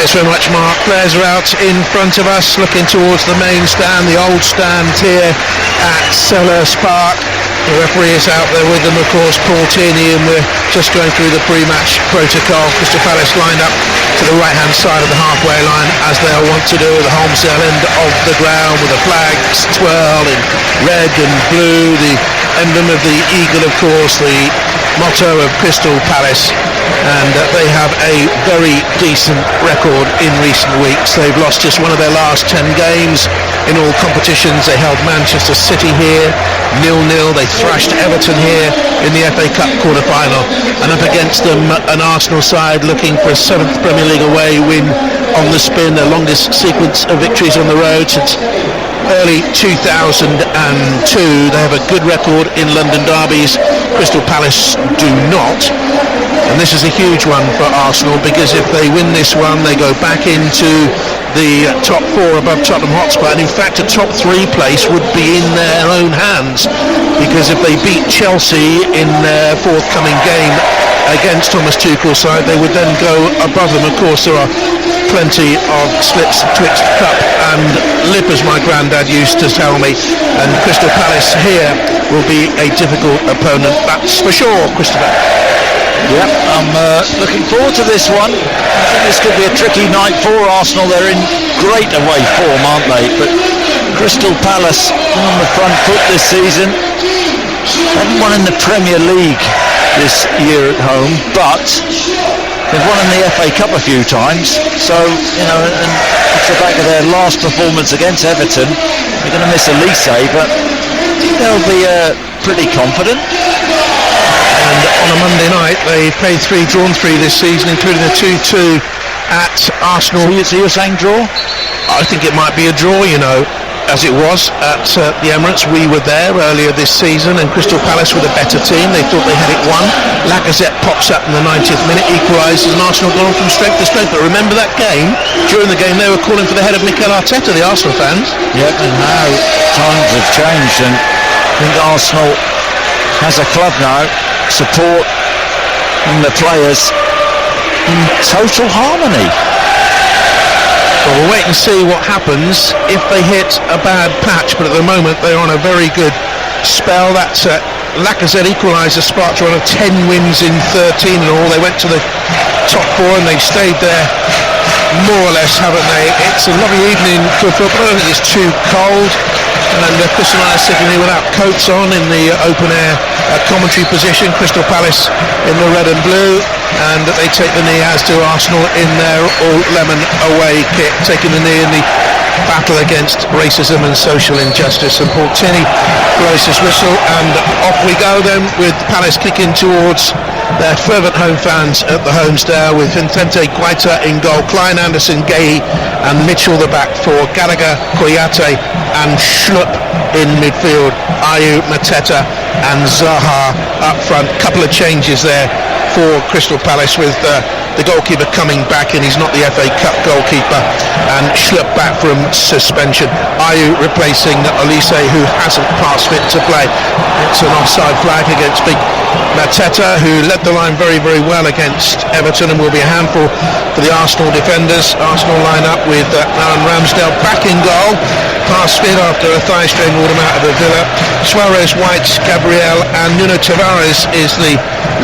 Thanks very much, Mark. Players are out in front of us, looking towards the main stand, the old stand here at Selhurst Park. The referee is out there with them, of course, Paul Tierney, and we're just going through the pre-match protocol. Crystal Palace lined up to the right-hand side of the halfway line, as they all want to do at the Holmesdale end of the ground, with the flags twirl in red and blue, the emblem of the eagle, of course, the motto of Crystal Palace, and they have a very decent record in recent weeks. They've lost just one of their last 10 games in all competitions. They held Manchester City here 0-0. They thrashed Everton here in the FA Cup quarter-final, and up against them an Arsenal side looking for a 7th Premier League away win on the spin, their longest sequence of victories on the road since early 2002. They have a good record in London derbies. Crystal Palace do not, and this is a huge one for Arsenal, because if they win this one, they go back into the top 4 above Tottenham Hotspur, and in fact a top 3 place would be in their own hands, because if they beat Chelsea in their forthcoming game against Thomas Tuchel's side, they would then go above them. Of course, there are plenty of slips twixt cup and lip, as my granddad used to tell me, and Crystal Palace here will be a difficult opponent, that's for sure, Christopher. Yep, I'm looking forward to this one. I think this could be a tricky night for Arsenal. They're in great away form, aren't they? But Crystal Palace on the front foot this season. Haven't won in the Premier League this year at home, but they've won in the FA Cup a few times. So, you know, and off the back of their last performance against Everton, they're going to miss Elise, but I think they'll be pretty confident. And on a Monday night, they played 3, drawn 3 this season, including a 2-2 at Arsenal. So you're saying draw? I think it might be a draw, you know, as it was at the Emirates. We were there earlier this season, and Crystal Palace were the better team. They thought they had it won. Lacazette pops up in the 90th minute, equalises, and Arsenal gone from strength to strength. But remember that game? During the game, they were calling for the head of Mikel Arteta, the Arsenal fans. Yep, and now times have changed, and I think Arsenal has a club now, support and the players in total harmony. Well, we'll wait and see what happens if they hit a bad patch, but at the moment they're on a very good spell. That Lacazette equaliser sparked a run of 10 wins in 13 in all. They went to the top 4 and they've stayed there more or less, haven't they? It's a lovely evening for football. I don't think it's too cold, and Chris and I are sitting here without coats on in the open air commentary position. Crystal Palace in the red and blue, and they take the knee, as do Arsenal in their all lemon away kit, taking the knee in the battle against racism and social injustice. And Paul Tierney blows his whistle, and off we go then, with Palace kicking towards their fervent home fans at the Holmesdale, with Vincente Guaita in goal, Klein, Anderson, Guehi and Mitchell the back 4, Gallagher, Kouyate and Schlupp in midfield, Ayew, Mateta and Zaha up front. Couple of changes there for Crystal Palace, with the goalkeeper coming back, and he's not the FA Cup goalkeeper, and Schlupp back from suspension. Ayew replacing Elise, who hasn't passed fit to play. It's an offside flag against big Mateta, who led the line very, very well against Everton and will be a handful for the Arsenal defenders. Arsenal line up with Aaron Ramsdale back in goal. Pass fit after a thigh strain ruled him out of a Villa. Suarez, White, Gabriel and Nuno Tavares is the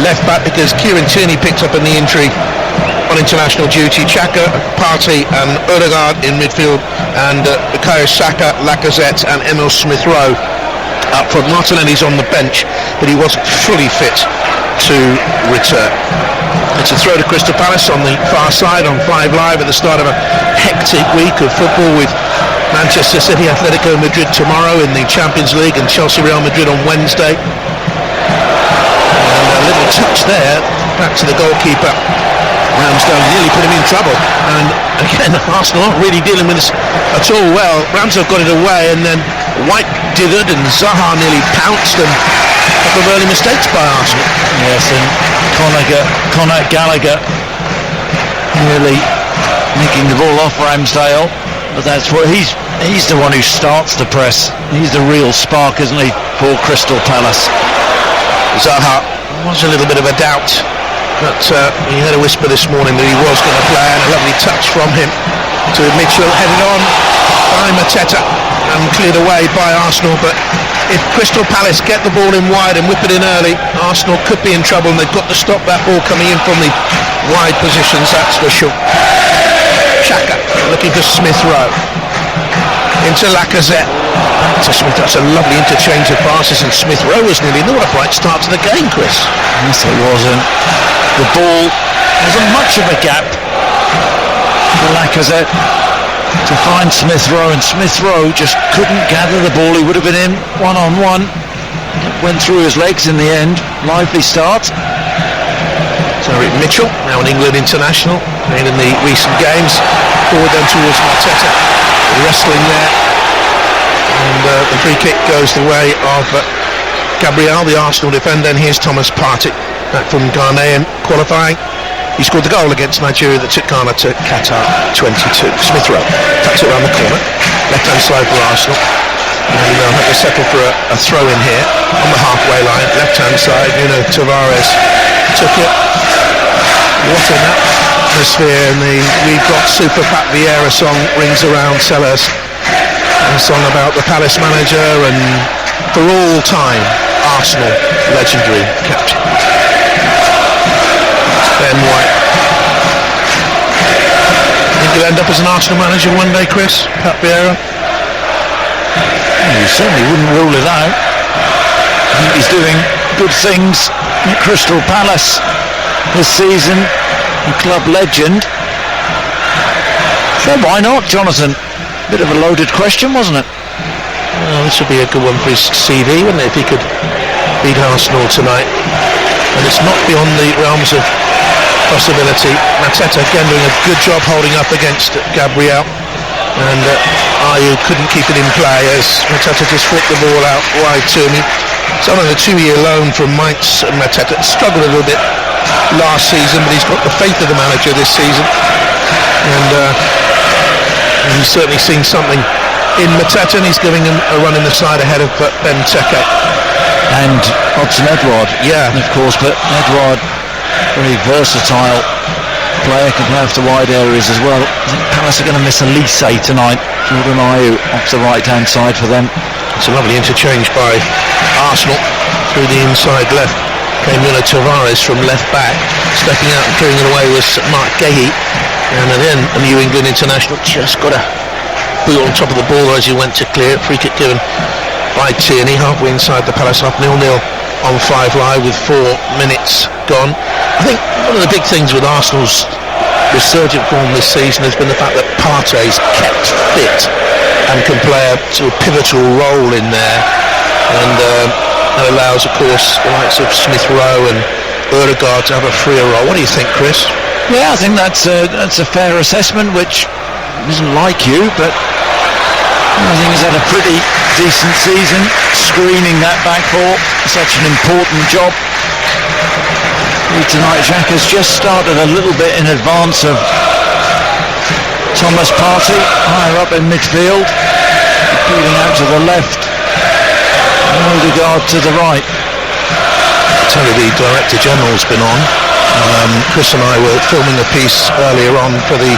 left back, because Kieran Tierney picked up a knee injury on international duty. Xhaka, Partey and Odegaard in midfield, and Bukayo Saka, Lacazette and Emil Smith-Rowe up front. Martinelli's on the bench, but he wasn't fully fit to return. It's a throw to Crystal Palace on the far side on 5 Live at the start of a hectic week of football, with Manchester City, Atletico Madrid tomorrow in the Champions League, and Chelsea Real Madrid on Wednesday. And a little touch there, back to the goalkeeper. Ramsdale nearly put him in trouble, and again Arsenal aren't really dealing with this at all well. Ramsdale got it away, and then White dithered, and Zaha nearly pounced, and a couple of early mistakes by Arsenal. Yes, and Conor Gallagher nearly nicking the ball off Ramsdale, but that's what he's the one who starts the press. He's the real spark, isn't he, for Crystal Palace. Zaha was a little bit of a doubt but he had a whisper this morning that he was going to play, and a lovely touch from him to Mitchell, headed on by Mateta and cleared away by Arsenal. But if Crystal Palace get the ball in wide and whip it in early, Arsenal could be in trouble, and they've got to stop that ball coming in from the wide positions, that's for sure. Xhaka looking for Smith Rowe. Into Lacazette. To Smith. That's a lovely interchange of passes, and Smith Rowe was nearly what a bright start to the game, Chris. Yes, it wasn't. The ball wasn't much of a gap for Lacazette to find Smith Rowe, and Smith Rowe just couldn't gather the ball. He would have been in one-on-one. Went through his legs in the end. Lively start. Tyrick Mitchell, now an England international, playing in the recent games. Forward then towards Mateta. Wrestling there. And the free kick goes the way of Gabriel, the Arsenal defender, and here's Thomas Partey, back from Ghanaian qualifying. He scored the goal against Nigeria that took Ghana to Qatar 22. Smith Rowe tucks it around the corner, left-hand side for Arsenal. And they'll have to settle for a throw in here on the halfway line, left-hand side. Tavares took it. What an atmosphere, and the We've Got Super Pat Vieira song rings around Sellers. A song about the Palace manager and for all time Arsenal legendary captain. Ben White. Think he'll end up as an Arsenal manager one day, Chris? Pat Vieira? You certainly wouldn't rule it out. I think he's doing good things at Crystal Palace this season. A club legend. So why not, Jonathan? Bit of a loaded question, wasn't it? Well, this would be a good one for his CV, wouldn't it, if he could beat Arsenal tonight. And it's not beyond the realms of possibility. Mateta again doing a good job holding up against Gabriel, and Ayew couldn't keep it in play as Mateta just flicked the ball out wide to him. He's on a 2-year loan from Mainz, and Mateta struggled a little bit last season, but he's got the faith of the manager this season, and he's certainly seen something in Mateta, and he's giving him a run in the side ahead of Benteke. And Hudson Edouard, yeah, of course, but Edouard, very versatile player, can play off the wide areas as well. I think Palace are going to miss Elise tonight. Jordan Ayew off the right-hand side for them. It's a lovely interchange by Arsenal through the inside left. Came Nuno Tavares from left back, stepping out and clearing it away was Mark Gahey. And then a New England international just got a boot on top of the ball as he went to clear it. Free kick given by Tierney, halfway inside the Palace half, 0-0 on 5 Live with 4 minutes gone. I think one of the big things with Arsenal's resurgent form this season has been the fact that Partey's kept fit and can play a sort of pivotal role in there, and that allows, of course, the likes of Smith Rowe and Ødegaard to have a freer role. What do you think, Chris? Yeah, I think that's a fair assessment, which isn't like you, but I think he's had a pretty decent season, screening that back four, such an important job. Tonight, Xhaka's just started a little bit in advance of Thomas Partey, higher up in midfield, feeding out to the left, and Ødegaard to the right. Tell you, the Director General's been on. Chris and I were filming a piece earlier on for the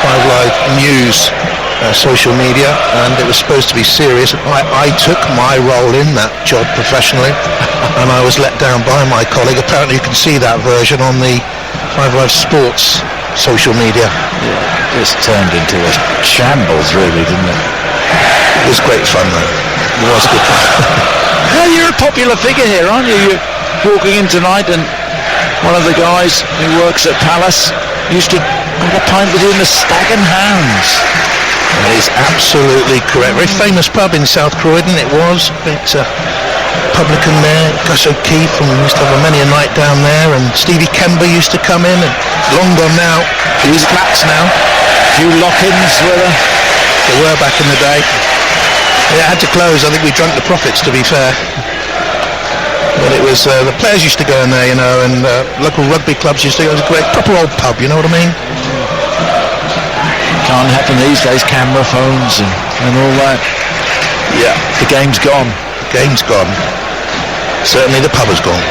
5 Live News social media, and it was supposed to be serious. I took my role in that job professionally, and I was let down by my colleague. Apparently you can see that version on the 5 Live Sports social media. Yeah, this turned into a shambles, really, didn't it? It was great fun, though. It was good fun. Well, you're a popular figure here, aren't you? You're walking in tonight, and one of the guys who works at Palace used to have a pint with you in the Stag and Hounds. That is absolutely correct. Very famous pub in South Croydon it was. It's a publican there. Gus O'Keefe used to have many a night down there, and Stevie Kember used to come in, and long gone now. These flats now. A few lock-ins they were back in the day. It had to close. I think we drank the profits, to be fair. But it was the players used to go in there, you know, and local rugby clubs used to go. It was a great proper old pub, you know what I mean? Can't happen these days, camera phones and all that. Yeah. The game's gone. The game's gone. Certainly the pub has gone.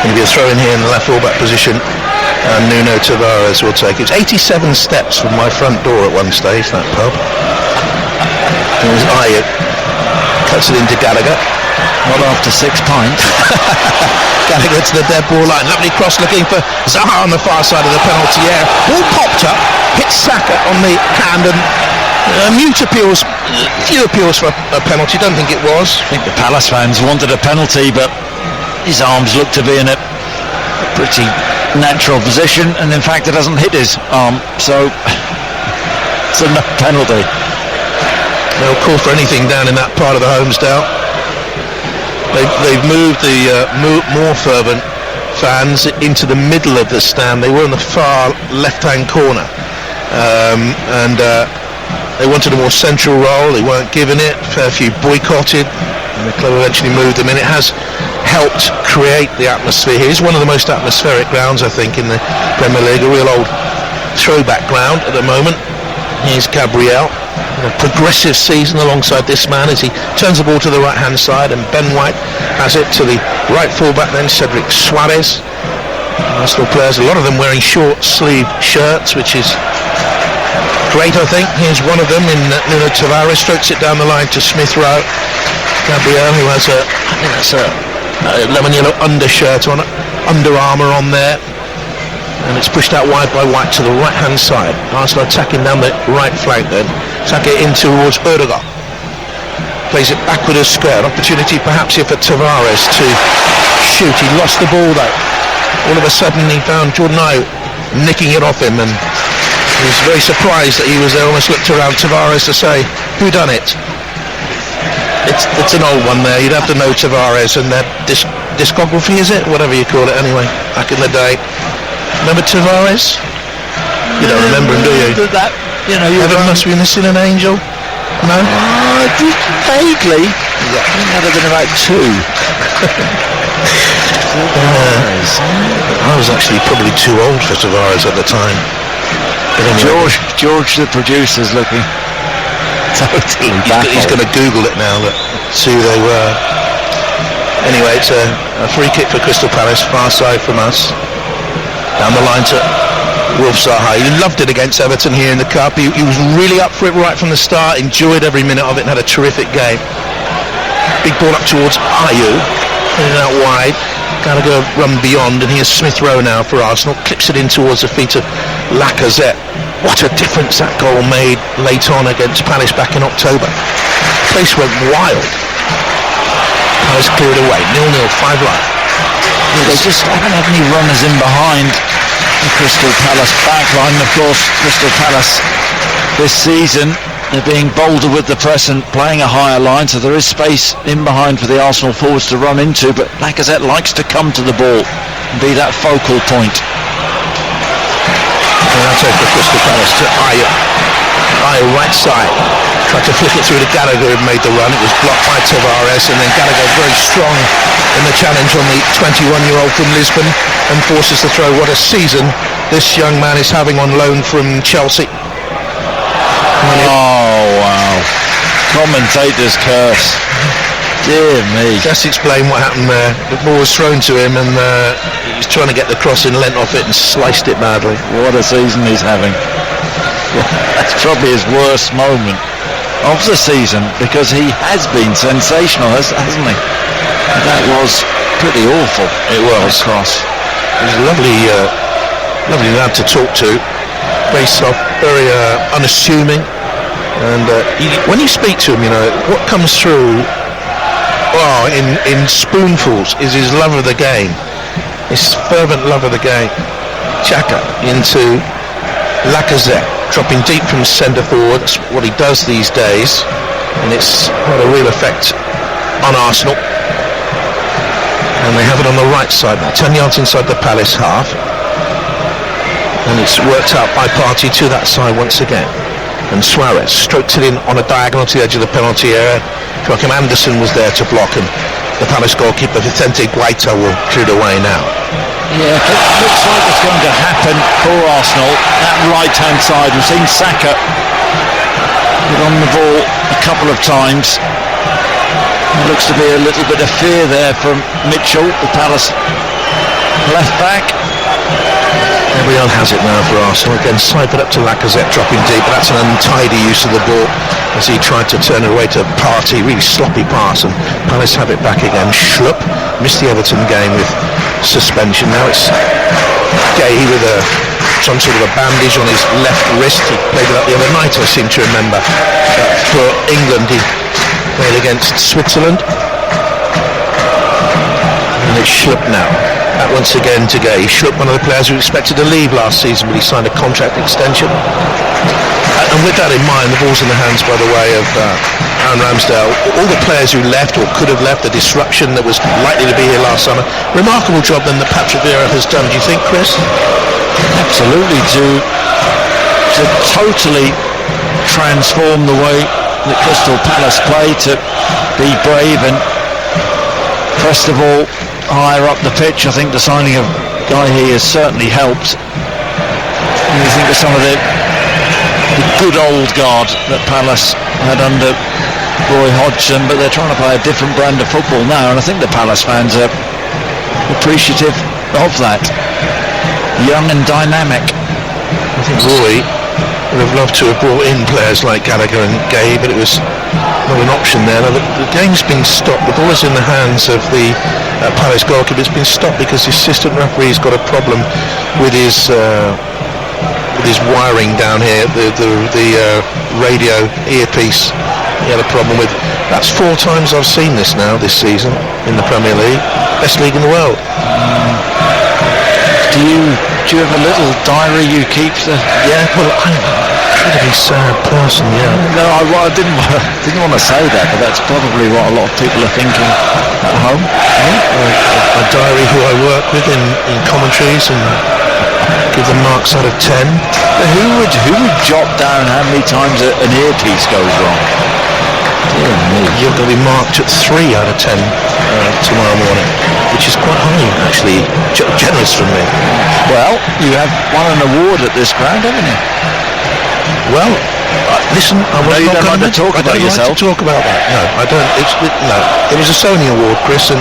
Going to be a throw in here in the left full-back position, and Nuno Tavares will take it. It's 87 steps from my front door at one stage, that pub. It was Ayew. Cuts it into Gallagher. Not after 6 pints. Gallagher to the dead ball line. Lovely cross looking for Zaha on the far side of the penalty area. Ball popped up, hit Saka on the hand, and few appeals for a penalty. Don't think it was. I think the Palace fans wanted a penalty, but his arms looked to be in a pretty natural position, and in fact it doesn't hit his arm, so it's a no penalty. No call for anything down in that part of the Holmesdale. They've moved the more fervent fans into the middle of the stand. They were in the far left-hand corner, and they wanted a more central role. They weren't given it. A fair few boycotted, and the club eventually moved them in. It has helped create the atmosphere here. It's one of the most atmospheric grounds, I think, in the Premier League. A real old throwback ground at the moment. Here's Gabriel. A progressive season alongside this man as he turns the ball to the right hand side, and Ben White has it to the right fullback, then Cedric Suarez. Arsenal players, a lot of them wearing short sleeve shirts, which is great, I think. Here's one of them in Nuno Tavares, strokes it down the line to Smith Rowe. Gabriel, who has I think that's a lemon yellow undershirt on, Under Armour on there. And it's pushed out wide by White to the right hand side. Arsenal attacking down the right flank then. Saka in towards Ødegaard. Plays it backward as square. Opportunity perhaps here for Tavares to shoot. He lost the ball though. All of a sudden he found Jordan Ayew nicking it off him, and he was very surprised that he was there. Almost looked around Tavares to say, who done it? It's an old one there. You'd have to know Tavares and their discography, is it? Whatever you call it anyway, back in the day. Remember Tavares? You don't remember him, do you? That, Heaven must be missing an angel. No? Vaguely. Yeah. I think that would have been about 2. I was actually probably too old for Tavares at the time. Anyway. George the producer's looking totally baffled. He's going to Google it now, see who they were. Anyway, it's a free kick for Crystal Palace, far side from us. Down the line to Wilf Zaha. He loved it against Everton here in the Cup. He was really up for it right from the start, enjoyed every minute of it, and had a terrific game. Big ball up towards Ayew, putting it out wide. Gallagher run beyond, and here's Smith Rowe now for Arsenal. Clips it in towards the feet of Lacazette. What a difference that goal made late on against Palace back in October. The place went wild. Palace cleared away. 0-0, 5 live. They just haven't had any runners in behind the Crystal Palace backline. Of course, Crystal Palace this season, they're being bolder with the press and playing a higher line, so there is space in behind for the Arsenal forwards to run into, but Lacazette likes to come to the ball and be that focal point. And that's it for Crystal Palace to Ayew. Ayew right side. Tried to flick it through to Gallagher, who made the run. It was blocked by Tavares, and then Gallagher very strong in the challenge on the 21-year-old from Lisbon and forces the throw. What a season this young man is having on loan from Chelsea. Oh wow. Commentator's curse. Dear me. Just explain what happened there. The ball was thrown to him, and he was trying to get the cross in, leant off it and sliced it badly. What a season he's having. That's probably his worst moment of the season, because he has been sensational, hasn't he? That was pretty awful. It was. Cross. He was a lovely lad to talk to. Very soft, very unassuming, and when you speak to him, what comes through in spoonfuls is his love of the game, his fervent love of the game. Xhaka into Lacazette, dropping deep from centre forward. That's what he does these days, and it's had a real effect on Arsenal. And they have it on the right side now, 10 yards inside the Palace half, and it's worked out by Partey to that side once again. And Suarez stroked it in on a diagonal to the edge of the penalty area. Joachim Andersen was there to block, and the Palace goalkeeper Vicente Guaita will clear it away now. Yeah, it looks like it's going to happen for Arsenal. That right-hand side, we've seen Saka get on the ball a couple of times. There looks to be a little bit of fear there from Mitchell, the Palace left back. Gabriel has it now for Arsenal. Again, siphoned up to Lacazette, dropping deep, but that's an untidy use of the ball as he tried to turn it away to Partey. Really sloppy pass, and Palace have it back again. Schlupp missed the Everton game with suspension. Now it's Gay with some sort of a bandage on his left wrist. He played with that the other night, I seem to remember. For England, he played against Switzerland. And it's Schlupp now. That once again to Gay. Schlupp, one of the players who expected to leave last season, but he signed a contract extension. And with that in mind, the ball's in the hands, by the way, of Aaron Ramsdale. All the players who left or could have left, the disruption that was likely to be here last summer. Remarkable job then that Patrick Vieira has done, do you think, Chris? Absolutely, to totally transform the way that Crystal Palace play, to be brave and first of all higher up the pitch. I think the signing of Guehi has certainly helped. And you think of some of the good old guard that Palace had under Roy Hodgson, but they're trying to play a different brand of football now, and I think the Palace fans are appreciative of that. Young and dynamic. I think Roy would have loved to have brought in players like Gallagher and Gay, but it was not an option there. Now, the game's been stopped. The ball is in the hands of the Palace goalkeeper. It's been stopped because the assistant referee's got a problem with his wiring down here, the radio earpiece. He had a problem with. That's 4 times I've seen this now this season in the Premier League. Best league in the world. Do you have a little diary you keep? Yeah, well, I'm an incredibly sad person, yeah. No, I didn't want to say that, but that's probably what a lot of people are thinking at home. A diary who I work with in commentaries and give them marks out of 10. Who would jot down how many times an earpiece goes wrong? Dear me. You're going to be marked at 3 out of 10 tomorrow morning, which is quite high, actually. Generous from me. Well, you have won an award at this ground, haven't you? Well, listen, I don't like to talk about yourself. To talk about that. No, I don't. No, it was a Sony award, Chris, and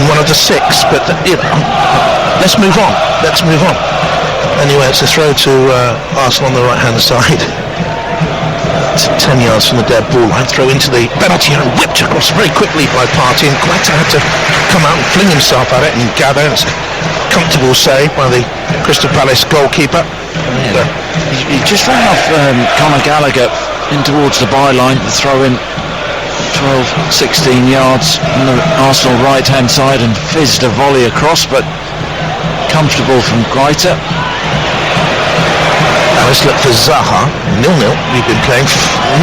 one of the 6. But let's move on. Anyway, it's a throw to Arsenal on the right-hand side. 10 yards from the dead ball line, throw into the penalty area and whipped across very quickly by Partey, and Quetta had to come out and fling himself at it and gather. It's a comfortable save by the Crystal Palace goalkeeper. Yeah. He just ran off Conor Gallagher in towards the byline to throw in 12-16 yards on the Arsenal right hand side and fizzed a volley across, but comfortable from Quetta. Now let's look for Zaha, 0-0. We've been playing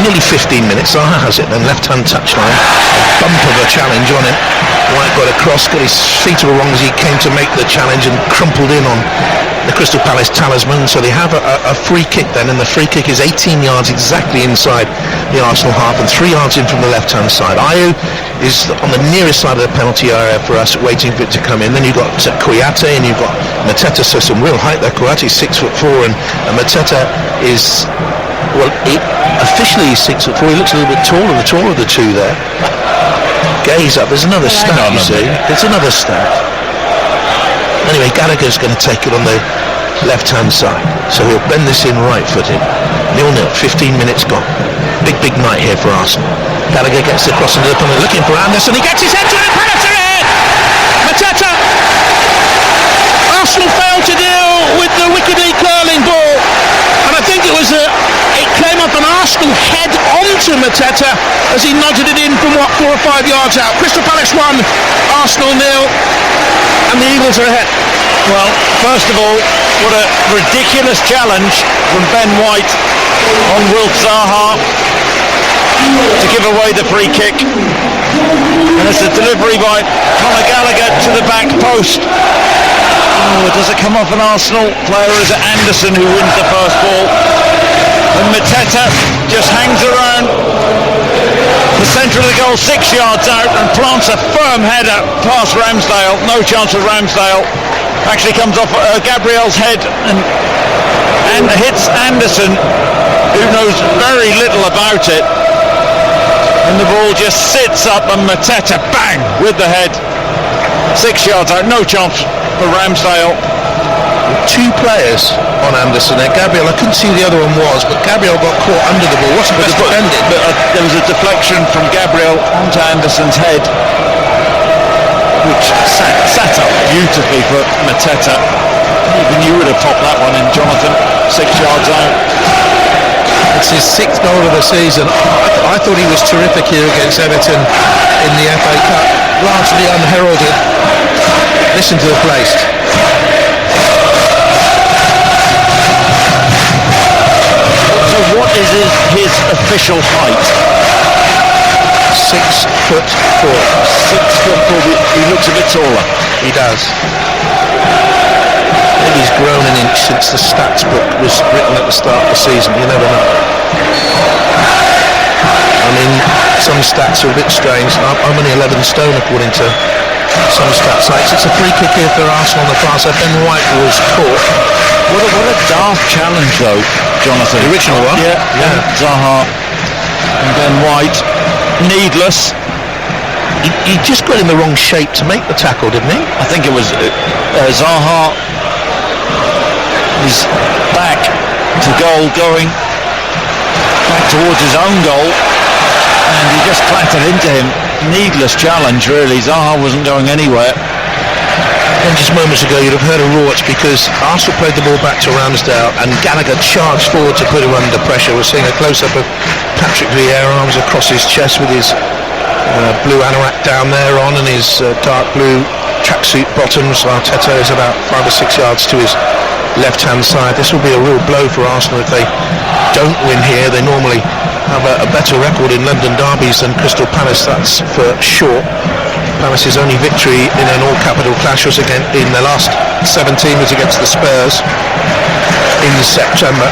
nearly 15 minutes. Zaha has it, then left-hand touchline. A bump of a challenge on him. White got across, got his feet all wrong as he came to make the challenge and crumpled in on the Crystal Palace talisman. So they have a free kick then, and the free kick is 18 yards exactly inside the Arsenal half and 3 yards in from the left-hand side. Ayew is on the nearest side of the penalty area for us, waiting for it to come in. Then you've got Kouyaté and you've got Mateta, so some real height there. Kouyaté's 6'4", and Mateta is, well, officially he's 6'4". He looks a little bit taller, the taller of the two there. Gaze up, there's another stat, you see. There's another stat. Anyway, Gallagher's going to take it on the left-hand side, so he'll bend this in right-footed. 0-0, 15 minutes gone. Big night here for Arsenal. Gallagher gets across into the corner, looking for Anderson. He gets his head to it, penalty here! Mateta! Arsenal failed to deal with the wickedy curling ball, and I think it came up an Arsenal head onto Mateta as he nodded it in from 4 or 5 yards out. Crystal Palace 1, Arsenal 0, and the Eagles are ahead. Well, first of all, what a ridiculous challenge from Ben White on Wilf Zaha to give away the free kick. And it's a delivery by Conor Gallagher to the back post. Oh, does it come off an Arsenal player, or is it Anderson who wins the first ball? And Mateta just hangs around the centre of the goal, 6 yards out, and plants a firm header past Ramsdale. No chance of Ramsdale. Actually comes off Gabriel's head and hits Anderson, who knows very little about it. And the ball just sits up, and Mateta, bang, with the head. 6 yards out, no chance for Ramsdale. Two players on Anderson there. Gabriel, I couldn't see who the other one was, but Gabriel got caught under the ball. Wasn't best defended. But there was a deflection from Gabriel onto Anderson's head, which sat up beautifully for Mateta. Even you would have popped that one in, Jonathan. 6 yards out. It's his 6th goal of the season. I thought he was terrific here against Everton in the FA Cup, largely unheralded. Listen to the place. So what is his official height? 6'4". 6'4". He looks a bit taller. He does. Maybe he's grown an inch since the stats book was written at the start of the season. You never know. I mean, some stats are a bit strange. I'm only 11 stone according to some stat sites. It's a free kick here for Arsenal on the far side. Ben White was caught. What a daft challenge though, Jonathan. The original one? Yeah. Zaha and Ben White. Needless. He just got in the wrong shape to make the tackle, didn't he? I think it was Zaha. His back to goal, going back towards his own goal, and he just clattered into him. Needless challenge, really. Zaha wasn't going anywhere. And just moments ago you'd have heard a roar. It's because Arsenal played the ball back to Ramsdale and Gallagher charged forward to put him under pressure. We're seeing a close-up of Patrick Vieira, arms across his chest with his blue anorak down there on and his dark blue tracksuit bottoms. Arteta is about 5 or 6 yards to his left-hand side. This will be a real blow for Arsenal if they don't win here. They normally have a better record in London derbies than Crystal Palace, that's for sure. Palace's only victory in an all-capital clash was in the last 17 was against the Spurs in September.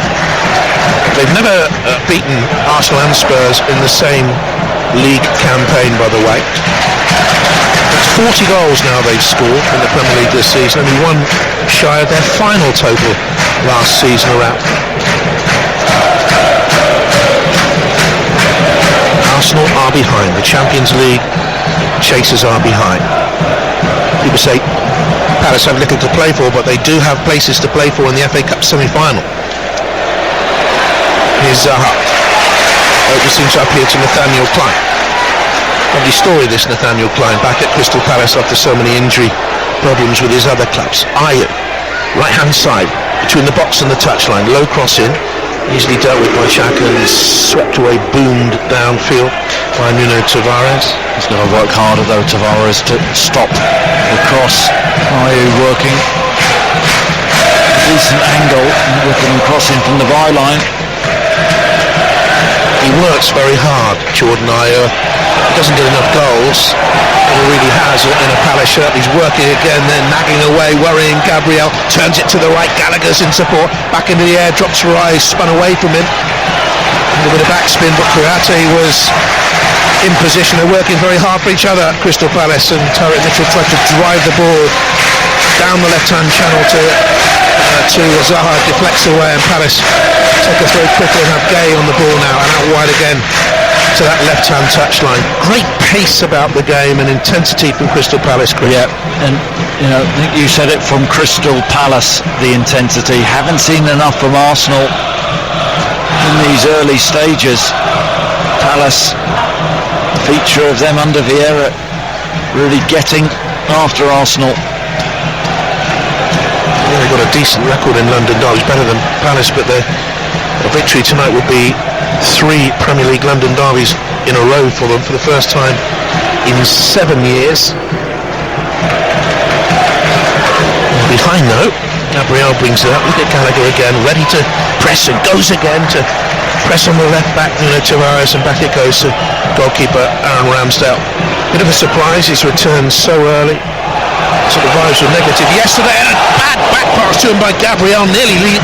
They've never beaten Arsenal and Spurs in the same league campaign, by the way. It's 40 goals now they've scored in the Premier League this season, only one shy of their final total last season around. Arsenal are behind. The Champions League chasers are behind. People say Palace have little to play for, but they do have places to play for in the FA Cup semi-final. Here's Zaha. It seems to appear to Nathaniel Klein. Lovely story, this Nathaniel Klein, back at Crystal Palace after so many injury problems with his other clubs. Ayew, right-hand side, between the box and the touchline, low cross in, easily dealt with by Xhaka and swept away, boomed downfield by Nuno Tavares. He's got to work harder though, Tavares, to stop the cross. Ayew working a decent angle, looking and crossing from the byline. He works very hard, Jordan Ayew. He doesn't get enough goals, but he really has in a Palace shirt. He's working again, then nagging away, worrying Gabriel, turns it to the right, Gallagher's in support, back into the air, drops Rise, spun away from him. A little bit of backspin, but Kouyaté was in position. They're working very hard for each other, Crystal Palace, and Tyrick Mitchell tried to drive the ball down the left-hand channel to Zaha, deflects away, and Palace take a throw quickly and have Gay on the ball now, and out wide again to that left-hand touchline. Great pace about the game and intensity from Crystal Palace, Chris. Yeah, and I think you said it from Crystal Palace, the intensity. Haven't seen enough from Arsenal in these early stages. Palace, a feature of them under Vieira, really getting after Arsenal. Yeah, they've got a decent record in London derbies, better than Palace, but a victory tonight would be 3 Premier League London derbies in a row for them for the first time in 7 years. Behind though, Gabriel brings it up. Look at Gallagher again, ready to press, and goes again to press on the left back, Nuno Tavares, and back it goes to goalkeeper Aaron Ramsdale. Bit of a surprise, he's returned so early. So the vibes were negative yesterday, and a bad back pass to him by Gabriel nearly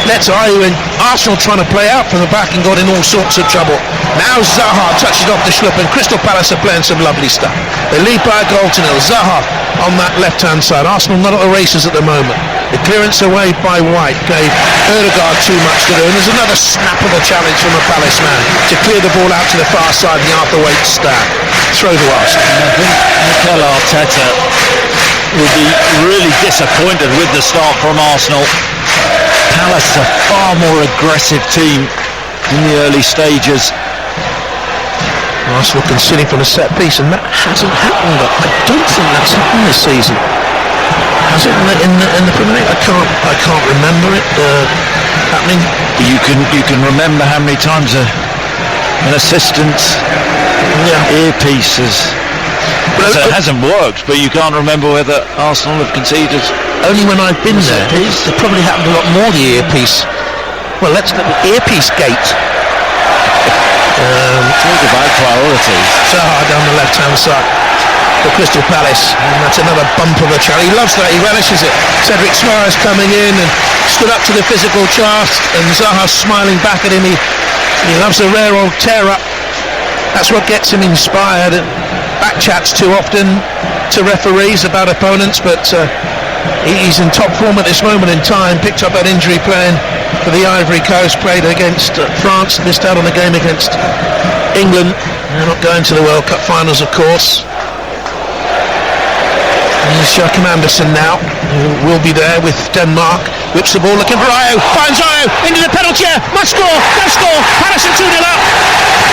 lets Ayew in. Arsenal trying to play out from the back and got in all sorts of trouble. Now Zaha touches off the Schlupp, and Crystal Palace are playing some lovely stuff. They lead by a goal to nil. Zaha on that left-hand side. Arsenal not at the races at the moment. The clearance away by White gave Ødegaard too much to do, and there's another snap of a challenge from a Palace man to clear the ball out to the far side, and the Arthur Waite stand. Throw to Arsenal. I think Mikel Arteta will be really disappointed with the start from Arsenal. Palace is a far more aggressive team in the early stages. Arsenal conceding from a set piece, and that hasn't happened. I don't think that's happened this season. Has it in the Premier League? I can't remember it happening. You can remember how many times an assistant's earpiece hasn't worked, but you can't remember whether Arsenal have conceded. Only when I've been there. It probably happened a lot more, the earpiece. Well, let's look at earpiece gate. Talk about priorities. Zaha down the left-hand side for Crystal Palace, and that's another bump of a challenge. He loves that, he relishes it. Cedric Soares coming in and stood up to the physical task, and Zaha smiling back at him. He loves a rare old tear-up. That's what gets him inspired. Back chats too often to referees about opponents, but he's in top form at this moment in time. Picked up that injury playing for the Ivory Coast, played against France, missed out on the game against England. They're not going to the World Cup finals, of course. Here's Joachim Andersen now, who will be there with Denmark. Whips the ball, looking for Ayew, finds Ayew, into the penalty area, must score, does score, Palace 2-0 up.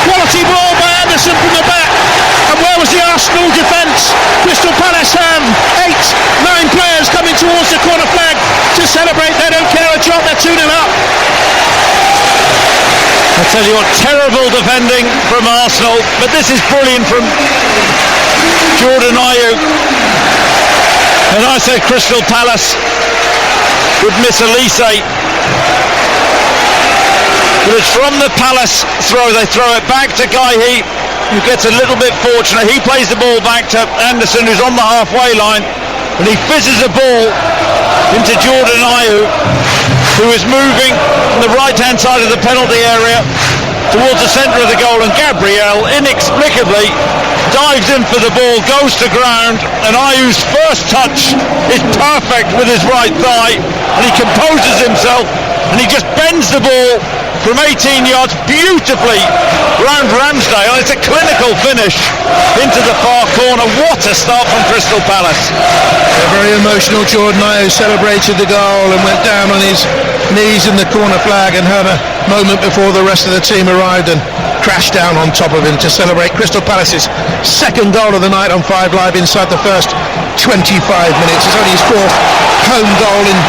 Quality ball by Andersen from the back. And where was the Arsenal defence? Crystal Palace have 8-9 players coming towards the corner flag to celebrate. They don't care a jot, they're 2-0 up. I tell you what, terrible defending from Arsenal, but this is brilliant from Jordan Ayew. And I say Crystal Palace would miss Elise. But it's from the Palace throw. They throw it back to Guéhi, who gets a little bit fortunate. He plays the ball back to Andersen, who's on the halfway line, and he fizzes a ball into Jordan Ayew, who is moving from the right-hand side of the penalty area towards the centre of the goal, and Gabriel inexplicably dives in for the ball, goes to ground, and Ayew's first touch is perfect with his right thigh, and he composes himself, and he just bends the ball from 18 yards beautifully round Ramsdale. It's a clinical finish into the far corner. What a start from Crystal Palace. Very emotional. Jordan Ayew celebrated the goal and went down on his knees in the corner flag and had a moment before the rest of the team arrived and crashed down on top of him to celebrate Crystal Palace's second goal of the night on 5 Live inside the first 25 minutes. It's only his 4th home goal in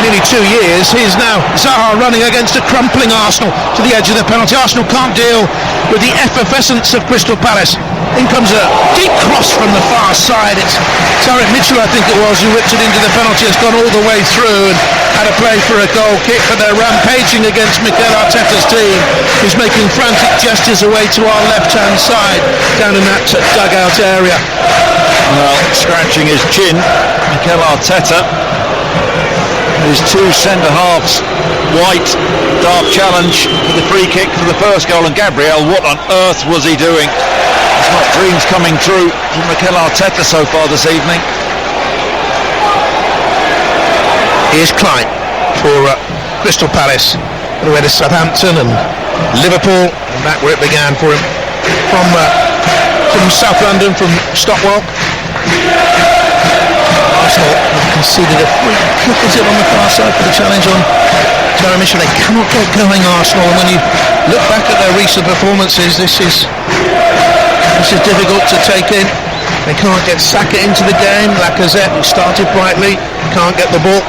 nearly 2 years. Here's now Zaha running against a crumpling Arsenal to the edge of the penalty. Arsenal can't deal with the effervescence of Crystal Palace. In comes a deep cross from the far side. It's Tarek Mitchell, I think it was, who whipped it into the penalty. It's gone all the way through and had a play for a goal kick, but they're rampaging against Mikel Arteta's team, who's making frantic gestures away to our left-hand side down in that dugout area. Well, scratching his chin, Mikel Arteta. His 2 centre-halves, White, dark challenge for the free kick for the first goal, and Gabriel, what on earth was he doing? It's not dreams coming through from Mikel Arteta so far this evening. Here's Klein for Crystal Palace, the way to Southampton and Liverpool, and back where it began for him from South London, from Stockwell. Arsenal have conceded a free kick, is it, on the far side for the challenge on Tarek Mitchell. They cannot get going, Arsenal, and when you look back at their recent performances, this is difficult to take in. They can't get Saka into the game. Lacazette, who started brightly, can't get the ball.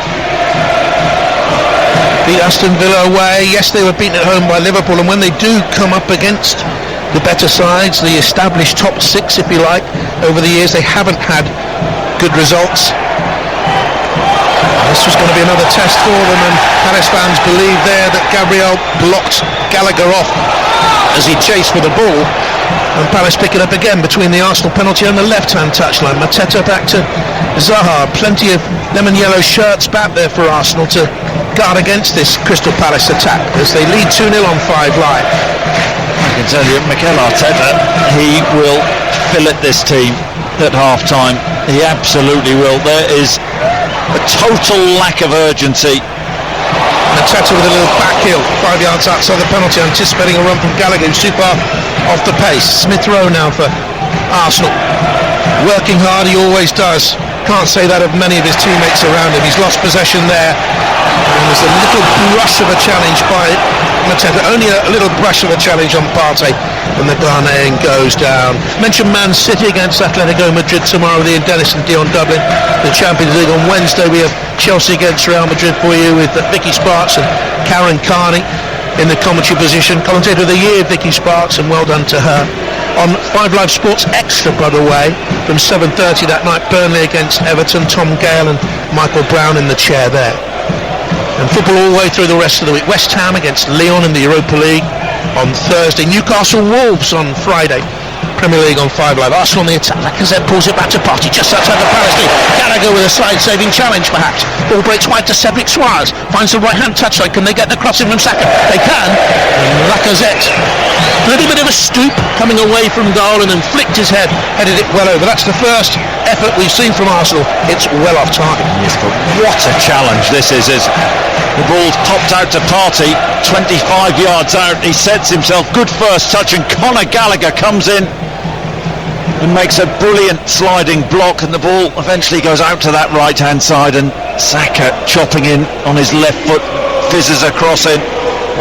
Beat Aston Villa away. Yes, they were beaten at home by Liverpool, and when they do come up against the better sides, the established top 6, if you like, over the years, they haven't had good results. This was going to be another test for them, and Palace fans believe there that Gabriel blocked Gallagher off as he chased for the ball, and Palace pick it up again between the Arsenal penalty and the left-hand touchline. Mateta back to Zaha. Plenty of lemon yellow shirts back there for Arsenal to guard against this Crystal Palace attack as they lead 2-0 on 5 Live. I can tell you, Mikel Arteta, he will fillet this team at half-time. He absolutely will. There is a total lack of urgency. Mateta with a little back heel, 5 yards outside the penalty, anticipating a run from Gallagher, who's too far off the pace. Smith Rowe now for Arsenal. Working hard, he always does. Can't say that of many of his teammates around him. He's lost possession there. And there's a little brush of a challenge by Mateta, only a little brush of a challenge on Partey, and the Ghanaian goes down. Mentioned Man City against Atletico Madrid tomorrow, the Dennis and Dion Dublin. The Champions League on Wednesday, we have Chelsea against Real Madrid for you with Vicky Sparks and Karen Carney in the commentary position. Commentator of the year, Vicky Sparks, and well done to her. On 5 Live Sports Extra, by the way, from 7:30 that night, Burnley against Everton, Tom Gale and Michael Brown in the chair there. And football all the way through the rest of the week. West Ham against Lyon in the Europa League on Thursday. Newcastle Wolves on Friday. Premier League on 5 Live. Arsenal on the attack. Lacazette pulls it back to Partey just outside the Palace. Gallagher with a side-saving challenge, perhaps. Ball breaks wide to Cedric Suarez. Finds the right-hand touchline. Can they get the crossing from Saka? They can. And Lacazette, a little bit of a stoop coming away from goal and then flicked his head, headed it well over. That's the first effort we've seen from Arsenal. It's well off target. Yes, but what a challenge this is. The ball popped out to Partey, 25 yards out. He sets himself, good first touch, and Conor Gallagher comes in and makes a brilliant sliding block, and the ball eventually goes out to that right-hand side, and Saka chopping in on his left foot, fizzes across it.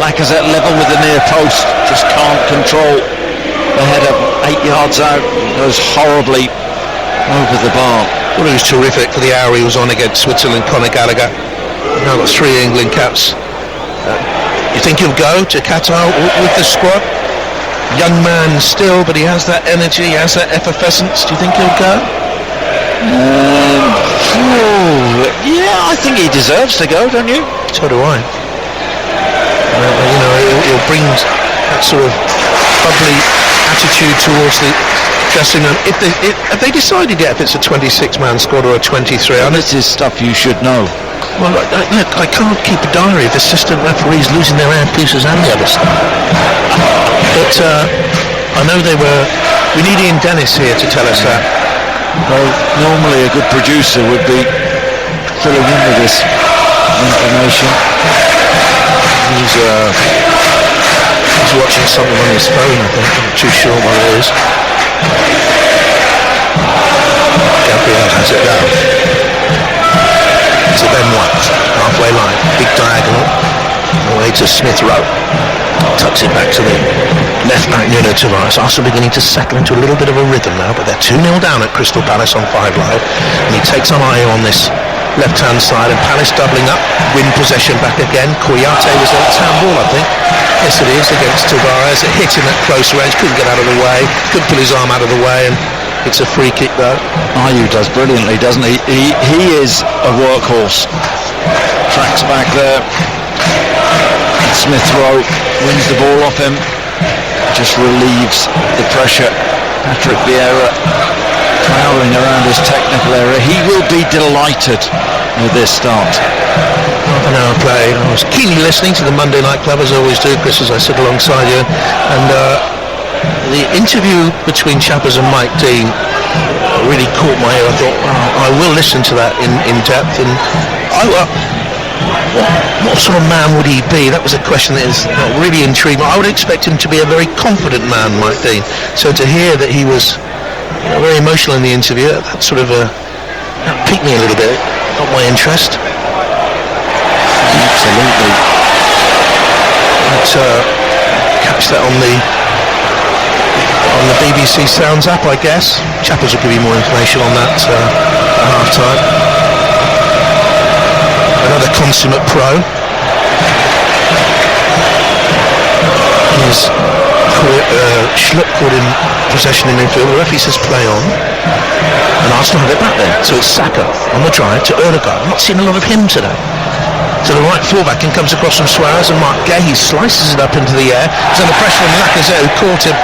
Lacazette level with the near post, just can't control the header 8 yards out, goes horribly over the bar. Well, it was terrific for the hour he was on against Switzerland, Conor Gallagher. Now got 3 England caps. You think he'll go to Qatar with the squad? Young man still, but he has that energy, he has that effervescence. Do you think he'll go? Yeah, I think he deserves to go, don't you? So do I. He'll bring that sort of bubbly attitude towards the dressing room. Have they decided yet if it's a 26-man squad or a 23? Well, this is stuff you should know. Well, look, I can't keep a diary of assistant referees losing their earpieces and the other stuff. But I know we need Ian Dennis here to tell us that. Well, normally a good producer would be filling in with this information. He's watching something on his phone, I think. I'm not too sure what it is. Gabriel has it down. To Ben White, halfway line, big diagonal, away to Smith Rowe. Tucks it back to the left back, Nuno Tavares. Arsenal beginning to settle into a little bit of a rhythm now, but they're 2-0 down at Crystal Palace on 5 Live. And he takes an eye on this left-hand side, and Palace doubling up, win possession back again. Kouyate was the left-hand ball, I think. Yes, it is, against Tavares. It hit him at close range, couldn't get out of the way, couldn't pull his arm out of the way, and it's a free kick though. Ayew does brilliantly, doesn't he? He is a workhorse. Tracks back there. Smith Rowe wins the ball off him. Just relieves the pressure. Patrick Vieira prowling around his technical area. He will be delighted with this start. Half an hour played. I was keenly listening to the Monday Night Club, as I always do, Chris, as I sit alongside you. And the interview between Chappers and Mike Dean really caught my ear. I thought, I will listen to that in depth. And what sort of man would he be? That was a question that is really intriguing. I would expect him to be a very confident man, Mike Dean. So to hear that he was very emotional in the interview, that sort of that piqued me a little bit. Got my interest. Absolutely. Catch that on the BBC Sounds app, I guess. Chappers will give you more information on that at half time. Another consummate pro. Here's Schlupp caught in possession in midfield. The referee says play on. And Arsenal have it back there. So it's Saka on the drive to Ødegaard. I'm not seeing a lot of him today. To the right fullback, and comes across from Suarez, and Mark Gay slices it up into the air. He's under pressure from Lacazette, who caught him.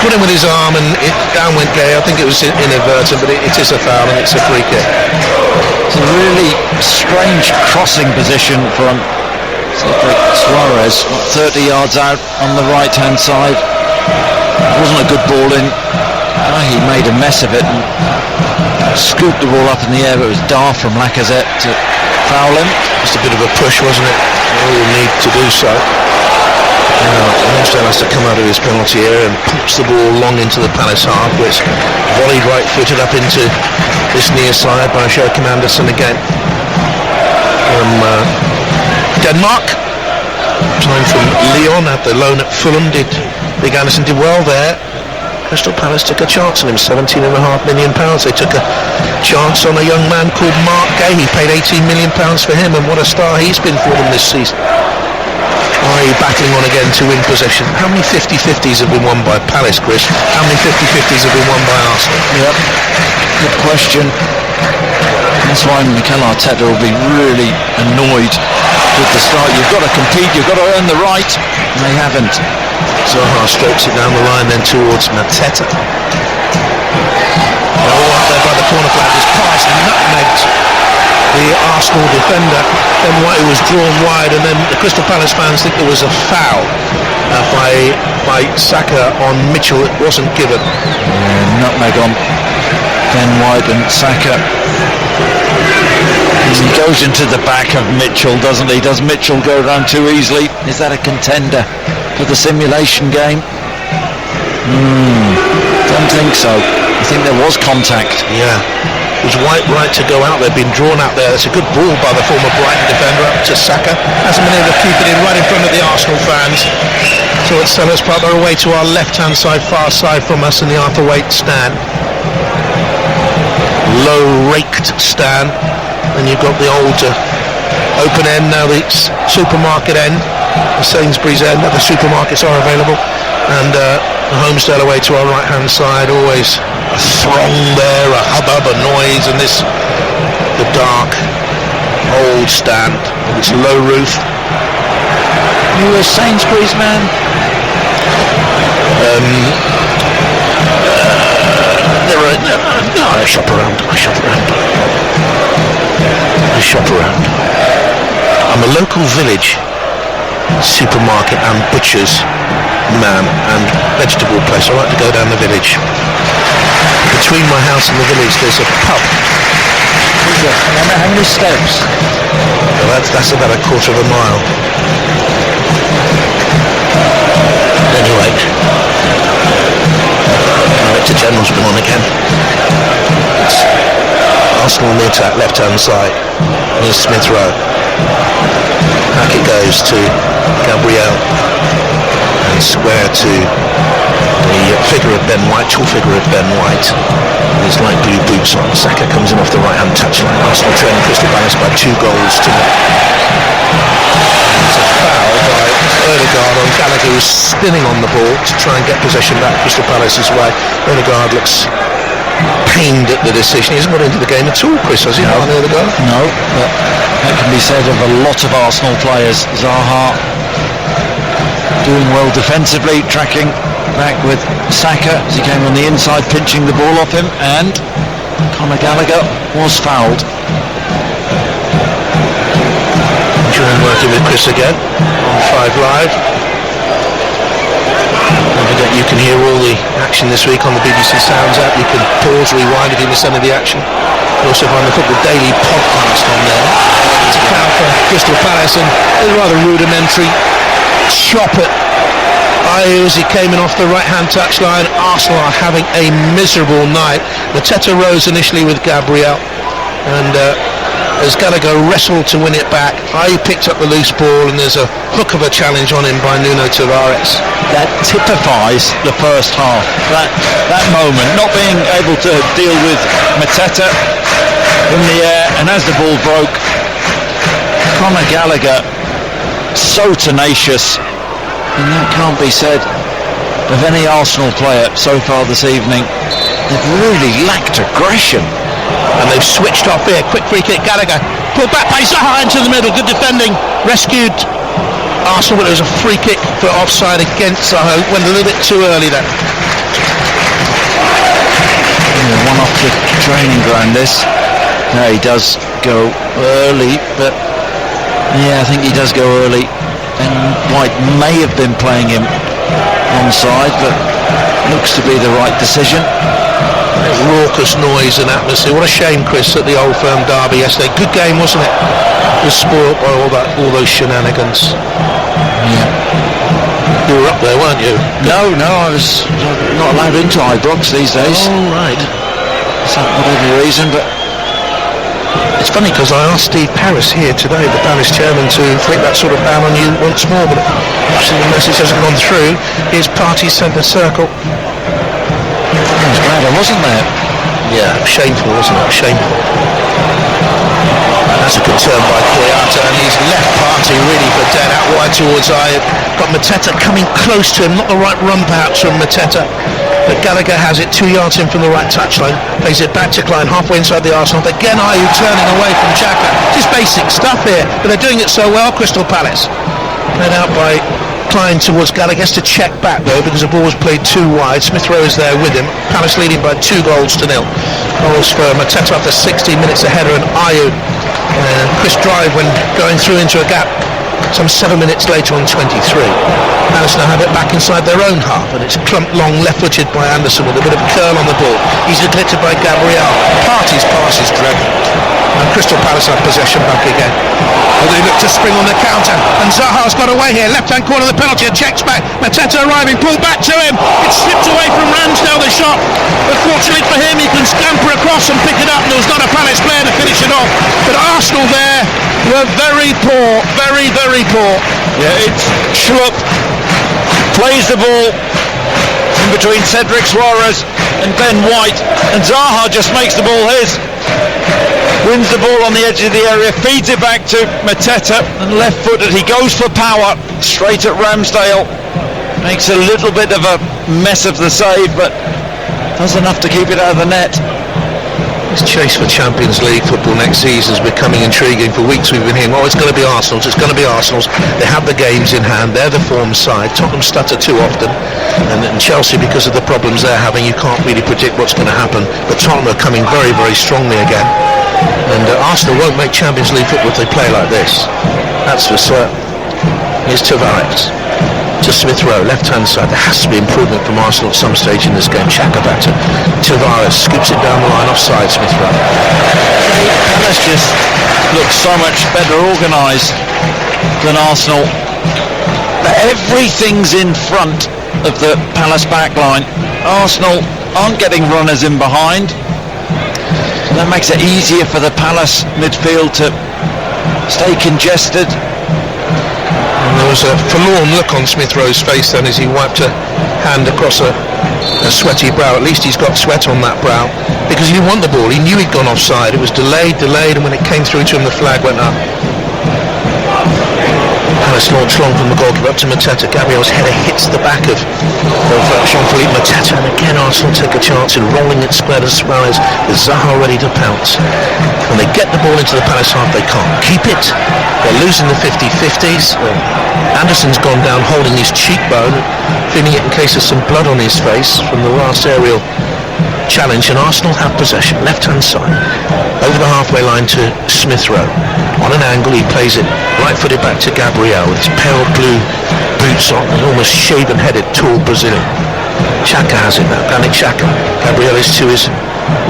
Put him with his arm, and down went Gay. I think it was inadvertent, but it is a foul, and it's a free kick. It's a really strange crossing position from Cedric Suarez, 30 yards out on the right-hand side. It wasn't a good ball in. He made a mess of it and scooped the ball up in the air, but it was daft from Lacazette to foul him. Just a bit of a push, wasn't it? All you need to do so. Ramsdale has to come out of his penalty area and pumps the ball long into the Palace half, where it's volleyed right-footed up into this near side by Joachim Andersen again. From Denmark, time from Lyon, had the loan at Fulham. Big Anderson did well there. Crystal Palace took a chance on him, £17.5 million. They took a chance on a young man called Mark Gay. He paid £18 million for him, and what a star he's been for them this season. Are you battling on again to win possession? How many 50-50s have been won by Palace, Chris? How many 50-50s have been won by Arsenal? Yep, good question. That's why Mikel Arteta will be really annoyed with the start. You've got to compete, you've got to earn the right, and they haven't. Zaha strokes it down the line then towards Mateta. All up there by the corner flag is Price, nutmegged the Arsenal defender. Then White was drawn wide, and then the Crystal Palace fans think there was a foul by Saka on Mitchell. It wasn't given. Nutmeg on Ben White and Saka. He goes into the back of Mitchell, doesn't he? Does Mitchell go around too easily? Is that a contender for the simulation game? Don't think so. I think there was contact. Yeah. Was White right to go out there, been drawn out there? That's a good ball by the former Brighton defender up to Saka. Hasn't been able to keep it in right in front of the Arsenal fans. So it's Sellers Park. They're away to our left-hand side, far side from us in the Arthur Waite stand. Low raked stand. And you've got the old open end, now the supermarket end, the Sainsbury's end. The supermarkets are available. And the Homestead away to our right-hand side. Always a throng there, a hubbub, a noise, and this, the dark, old stand with its low roof. You a Sainsbury's man? I shop around. I'm a local village supermarket and butcher's man and vegetable place. I like to go down the village. Between my house and the village there's a pub. How many steps? Well, that's about a quarter of a mile. Anyway, Director General's been on again. It's Arsenal near to that left-hand side, near Smith Rowe. Back it goes to Gabriel, and square to the figure of Ben White, tall figure of Ben White, with his light blue boots on. Saka comes in off the right-hand touchline. Arsenal trailing Crystal Palace by 2 goals to 1. It's a foul by Ødegaard on Gallagher, who's spinning on the ball to try and get possession back Crystal Palace's way. Ødegaard looks pained at the decision. He hasn't got into the game at all, Chris, has he? No, Ødegaard? no, but that can be said of a lot of Arsenal players. Zaha doing well defensively, tracking back with Saka as he came on the inside, pinching the ball off him, and Conor Gallagher was fouled. Enjoying working with Chris again on 5 Live. You can hear all the action this week on the BBC Sounds app. You can pause, rewind if you miss any of the action. You also find the Football Daily podcast on there. It's a foul for Crystal Palace, and a rather rudimentary chop at Ayew as he came in off the right-hand touchline. Arsenal are having a miserable night. Mateta rose initially with Gabriel, and as Gallagher wrestled to win it back, Ayew picked up the loose ball, and there's a hook of a challenge on him by Nuno Tavares. That typifies the first half. That moment, not being able to deal with Mateta in the air, and as the ball broke, Conor Gallagher so tenacious, and that can't be said of any Arsenal player so far this evening. They've really lacked aggression. And they've switched off here. Quick free kick, Gallagher pulled back by Zaha into the middle. Good defending, rescued Arsenal, but there was a free kick for offside against Zaha. Went a little bit too early there. Yeah, one off the training ground this. Yeah, he does go early, but yeah, I think he does go early. And White may have been playing him onside, but looks to be the right decision. Raucous noise and atmosphere. What a shame, Chris, at the Old Firm derby yesterday. Good game, wasn't it? It was spoilt by all those shenanigans. Yeah. You were up there, weren't you? No, I was not allowed into Ibrox these days. Oh, right. For whatever reason, but it's funny because I asked Steve Parris here today, the Palace chairman, to flick that sort of ban on you once more, but actually the message hasn't gone through. His party centre circle. I was glad I wasn't there. Yeah, shameful, wasn't it? Shameful. And that's a good turn by Koyata, and he's left party really for dead out wide towards Ayub. Got Mateta coming close to him, not the right run perhaps from Mateta, but Gallagher has it 2 yards in from the right touchline, plays it back to Klein halfway inside the Arsenal. Again Ayub turning away from Xhaka. Just basic stuff here, but they're doing it so well, Crystal Palace. Led out by Klein towards Gallagher, gets to check back though because the ball was played too wide. Smith Rowe is there with him. Palace leading by 2 goals to nil. Goals for Mateta after 16 minutes, a header, and Ayub and Chris Drive when going through into a gap some 7 minutes later on 23. Palace now have it back inside their own half, and it's clumped long left-footed by Anderson with a bit of curl on the ball. He's neglected by Gabriel. Partey's pass is dreadful. And Crystal Palace have possession back again. And they look to spring on the counter, and Zaha's got away here, left-hand corner of the penalty, and checks back. Mateta arriving, pulled back to him. It slipped away from Ramsdale, the shot. But fortunately for him, he can scamper across and pick it up. There was not a Palace player to finish it off. But Arsenal there were very poor, very, very poor. Yeah, it's Schlupp plays the ball in between Cedric Suarez and Ben White, and Zaha just makes the ball his. Wins the ball on the edge of the area, feeds it back to Mateta, and left-footed he goes for power straight at Ramsdale. Makes a little bit of a mess of the save, but does enough to keep it out of the net. This chase for Champions League football next season is becoming intriguing. For weeks we've been hearing, oh, it's going to be Arsenal's, it's going to be Arsenal's. They have the games in hand, they're the form side. Tottenham stutter too often, and Chelsea, because of the problems they're having, you can't really predict what's going to happen. But Tottenham are coming very, very strongly again. And Arsenal won't make Champions League football if they play like this. That's for certain. Here's Tavares to Smith Rowe, left-hand side. There has to be improvement from Arsenal at some stage in this game. Xhaka back to Tavares, scoops it down the line offside. Smith Rowe. Palace just looks so much better organised than Arsenal. Everything's in front of the Palace backline. Arsenal aren't getting runners in behind. That makes it easier for the Palace midfield to stay congested. And there was a forlorn look on Smith Rowe's face then as he wiped a hand across a sweaty brow. At least he's got sweat on that brow, because he didn't want the ball. He knew he'd gone offside. It was delayed, and when it came through to him, the flag went up. Palace launched long from the goalkeeper up to Mateta. Gabriel's header hits the back of Jean-Philippe Mateta, and again Arsenal take a chance in rolling it square to Suarez with Zaha ready to pounce. When they get the ball into the Palace half, they can't keep it. They're losing the 50-50s. Anderson's gone down holding his cheekbone, feeling it in case of some blood on his face from the last aerial challenge, and Arsenal have possession, left-hand side, over the halfway line to Smith Rowe. On an angle, he plays it right-footed back to Gabriel with his pale blue boots on, an almost shaven-headed, tall Brazilian. Xhaka has it now, Granit Xhaka. Gabriel is to his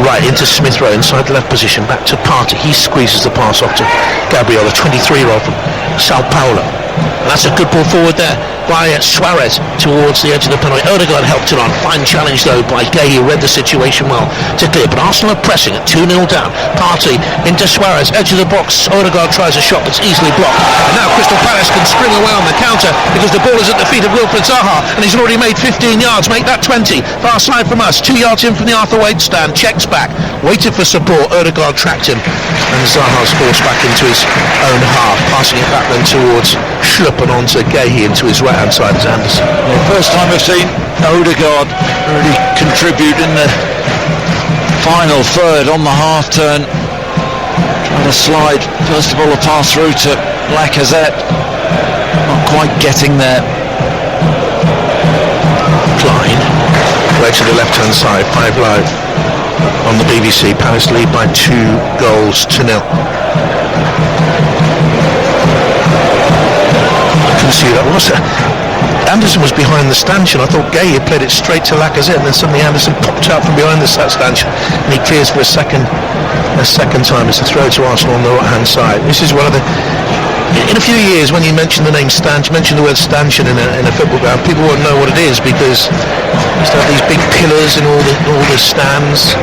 right into Smith Rowe inside the left position, back to Partey. He squeezes the pass off to Gabriel, the 23-year-old from Sao Paulo. And that's a good ball forward there by Suarez towards the edge of the penalty. Odegaard helped it on. Fine challenge though by Gay. He read the situation well to clear, but Arsenal are pressing at 2-0 down. Partey into Suarez, edge of the box. Odegaard tries a shot that's easily blocked, and now Crystal Palace can spring away on the counter because the ball is at the feet of Wilfried Zaha, and he's already made 15 yards. Make that 20. Far side from us, 2 yards in from the Arthur Wade stand. Checks back, waited for support. Odegaard tracked him, and Zaha's forced back into his own half, passing it back then towards Schlupp and on to Gahey into his right-hand side as Anderson. First time I've seen Odegaard really contribute in the final third on the half turn. Trying to slide, first of all, a pass through to Lacazette. Not quite getting there. Klein, right to the left-hand side, 5 live on the BBC. Palace lead by 2 goals to nil. See that was Anderson was behind the stanchion. I thought Gay had played it straight to Lacazette, and then suddenly Anderson popped out from behind the stanchion, and he clears for a second time. It's a throw to Arsenal on the right hand side. This is one of the In a few years, when you mention the name mention the word stanchion in a football ground, people won't know what it is, because you used to have these big pillars in all the stands.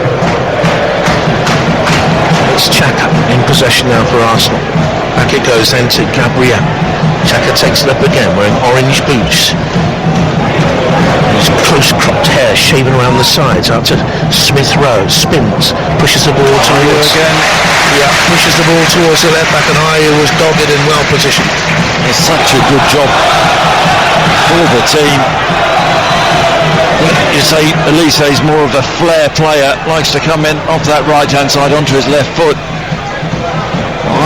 It's Xhaka in possession now for Arsenal. Back it goes then to Gabriel. Xhaka takes it up again, wearing orange boots. His close cropped hair shaven around the sides, out to Smith Rowe, spins, pushes the ball towards pushes the ball towards the left back, and Ayew was dogged and well positioned. It's such a good job for the team. You say Elise is more of a flair player, likes to come in off that right hand side onto his left foot.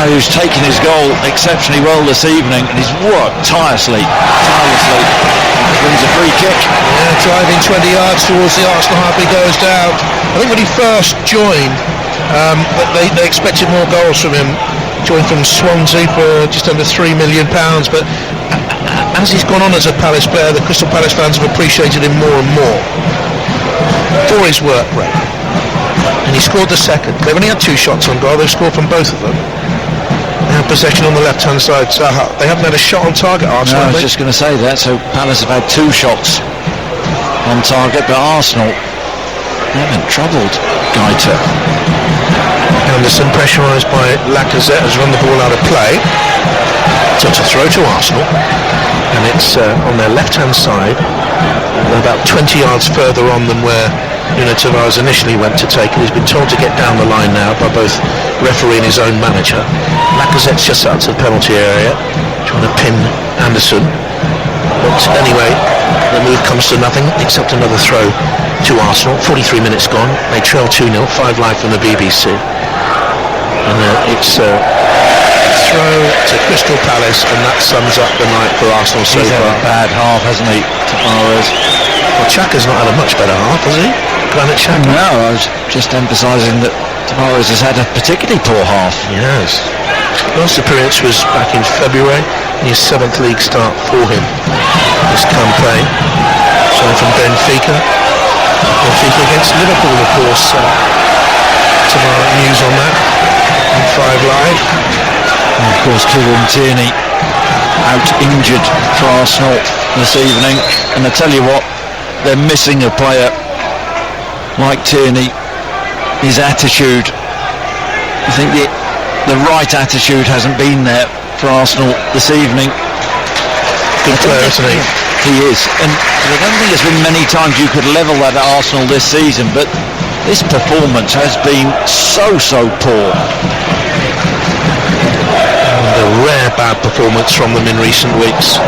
Ayew's taken his goal exceptionally well this evening, and he's worked tirelessly. Brings a free kick. Yeah, driving 20 yards towards the Arsenal half, he goes down. I think when he first joined, they expected more goals from him. Joined from Swansea for just under £3 million, but as he's gone on as a Palace player, the Crystal Palace fans have appreciated him more and more for his work rate. And he scored the second. They've only had 2 shots on goal, they've scored from both of them. Now possession on the left hand side. Zaha. They haven't had a shot on target, Arsenal. No, I was just going to say that. So Palace have had 2 shots on target, but Arsenal haven't troubled Guaita. Anderson, pressurised by Lacazette, has run the ball out of play. So it's a throw to Arsenal, and it's on their left hand side, about 20 yards further on than where Nuno Tavares initially went to take it. He's been told to get down the line now by both referee and his own manager. Lacazette's just out to the penalty area, trying to pin Anderson. But anyway, the move comes to nothing except another throw to Arsenal. 43 minutes gone. They trail 2-0, 5 live from the BBC. And it's a throw to Crystal Palace, and that sums up the night for Arsenal so He's far. had a bad half, hasn't he, Tavares? Well, Xhaka's not had a much better half, has he? Granit Xhaka? No, I was just emphasising that Tavares has had a particularly poor half. Yes. Last appearance was back in February, and his 7th league start for him this campaign. So from Benfica against Liverpool, of course. Tomorrow news on that on 5 Live. And of course, Kieran Tierney out injured for Arsenal this evening, and I tell you what, they're missing a player like Tierney. His attitude, I think the right attitude hasn't been there for Arsenal this evening. Good player, isn't he? He is, and I don't think there's been many times you could level that at Arsenal this season, but this performance has been so poor. And a rare bad performance from them in recent weeks.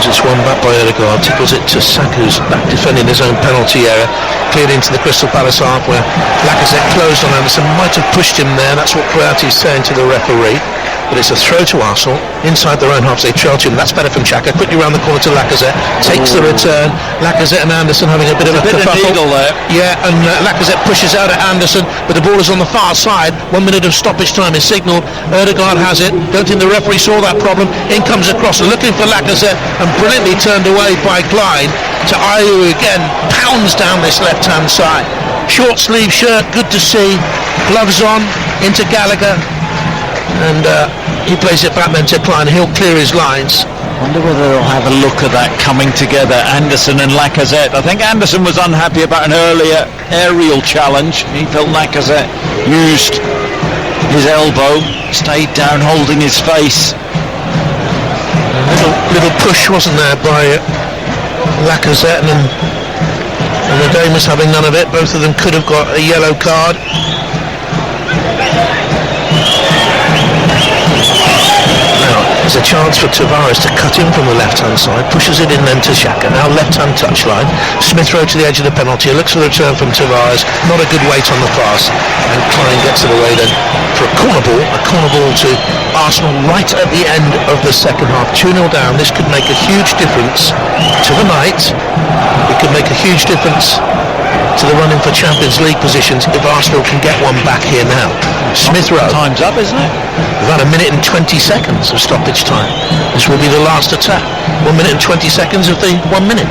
As it's won back by Ødegaard, tipples it to Saka, who's back defending his own penalty area, cleared into the Crystal Palace half where Lacazette closed on Anderson, might have pushed him there. That's what Kouyaté is saying to the referee. But it's a throw to Arsenal inside their own half. They trail to him. That's better from Xhaka. Quickly round the corner to Lacazette. Takes the return. Lacazette and Anderson having a bit of a needle there. Yeah, and Lacazette pushes out at Anderson, but the ball is on the far side. 1 minute of stoppage time is signalled. Ødegaard has it. Don't think the referee saw that problem. In comes across, looking for Lacazette, and brilliantly turned away by Clyde. To Ayew again, pounds down this left-hand side. Short sleeve shirt, good to see. Gloves on, into Gallagher. And he plays it back then to Klein. He'll clear his lines. Wonder whether they'll have a look at that coming together, Anderson and Lacazette. I think Anderson was unhappy about an earlier aerial challenge. He felt Lacazette used his elbow, stayed down holding his face. A little push, wasn't there, by Lacazette, and the Dane was having none of it. Both of them could have got a yellow card. There's a chance for Tavares to cut in from the left-hand side, pushes it in then to Xhaka, now left-hand touchline. Smith Rowe to the edge of the penalty, looks for the return from Tavares, not a good weight on the pass, and Klein gets it away then for a corner ball to Arsenal right at the end of the second half. 2-0 down. This could make a huge difference to the night. It could make a huge difference to the running for Champions League positions if Arsenal can get one back here now. Smith Rowe. Time's up, isn't it? We've had 1 minute and 20 seconds of stoppage time. This will be the last attack. 1 minute and 20 seconds of the 1 minute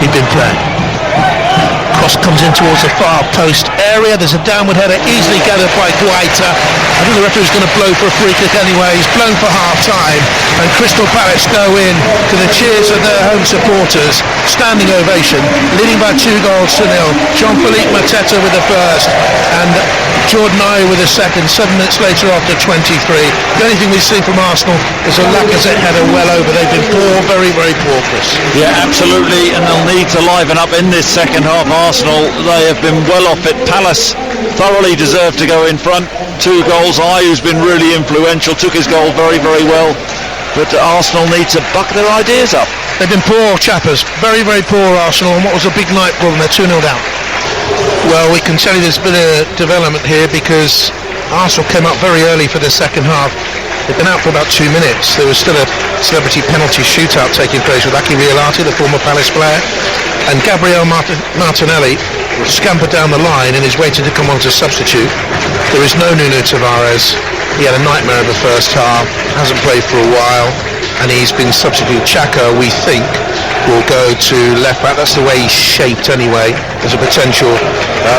he'd been playing. cross comes in towards the far post area. There's a downward header easily gathered by Guaita. I think the referee's going to blow for a free kick anyway. He's blown for half-time, and Crystal Palace go in to the cheers of their home supporters. Standing ovation, leading by 2-0. Jean-Philippe Mateta with the first, and Jordan Ayew with the second. 7 minutes later after 23. The only thing we've seen from Arsenal is a Lacazette header well over. They've been poor, very, very poor, Chris. Yeah, absolutely, and they'll need to liven up in this second half. Arsenal, they have been well off it. Palace thoroughly deserved to go in front. 2 goals. Ayew's been really influential, took his goal very, very well. But Arsenal need to buck their ideas up. They've been poor, chappers. Very, very poor, Arsenal. And what was a big night for them? They're 2-0 down. Well, we can tell you there's been a development here because Arsenal came up very early for the second half. They've been out for about 2 minutes. There was still a celebrity penalty shootout taking place with Aki Rialati, the former Palace player, and Gabriel Martinelli scampered down the line and is waiting to come on as a substitute. There is no Nuno Tavares. He had a nightmare in the first half, hasn't played for a while, and he's been substitute. Xhaka, we think, will go to left back. That's the way he's shaped anyway. There's a potential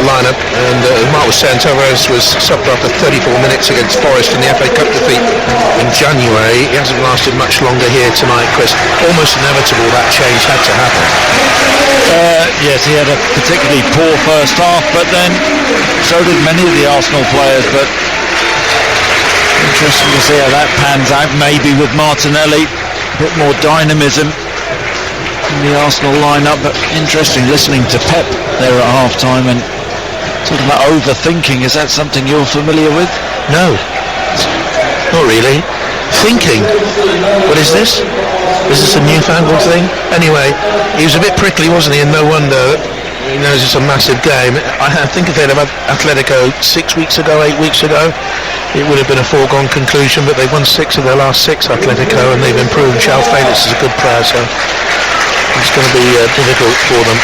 lineup, and Mark was saying Tavares was subbed after 34 minutes against Forest in the FA Cup defeat in January. He hasn't lasted much longer here tonight, Chris. Almost inevitable that change had to happen. Yes, he had a particularly poor first half, but then so did many of the Arsenal players. But interesting to see how that pans out. Maybe with Martinelli, a bit more dynamism in the Arsenal lineup. But interesting listening to Pep there at half-time and talking about overthinking. Is that something you're familiar with? No, not really. Thinking? What is this? Is this a newfangled thing? Anyway, he was a bit prickly, wasn't he? And no wonder. He knows it's a massive game. I think if they'd have had Atletico 6 weeks ago, 8 weeks ago, it would have been a foregone conclusion, but they've won 6 of their last 6, Atletico, and they've improved. João Felix is a good player, so it's going to be difficult for them.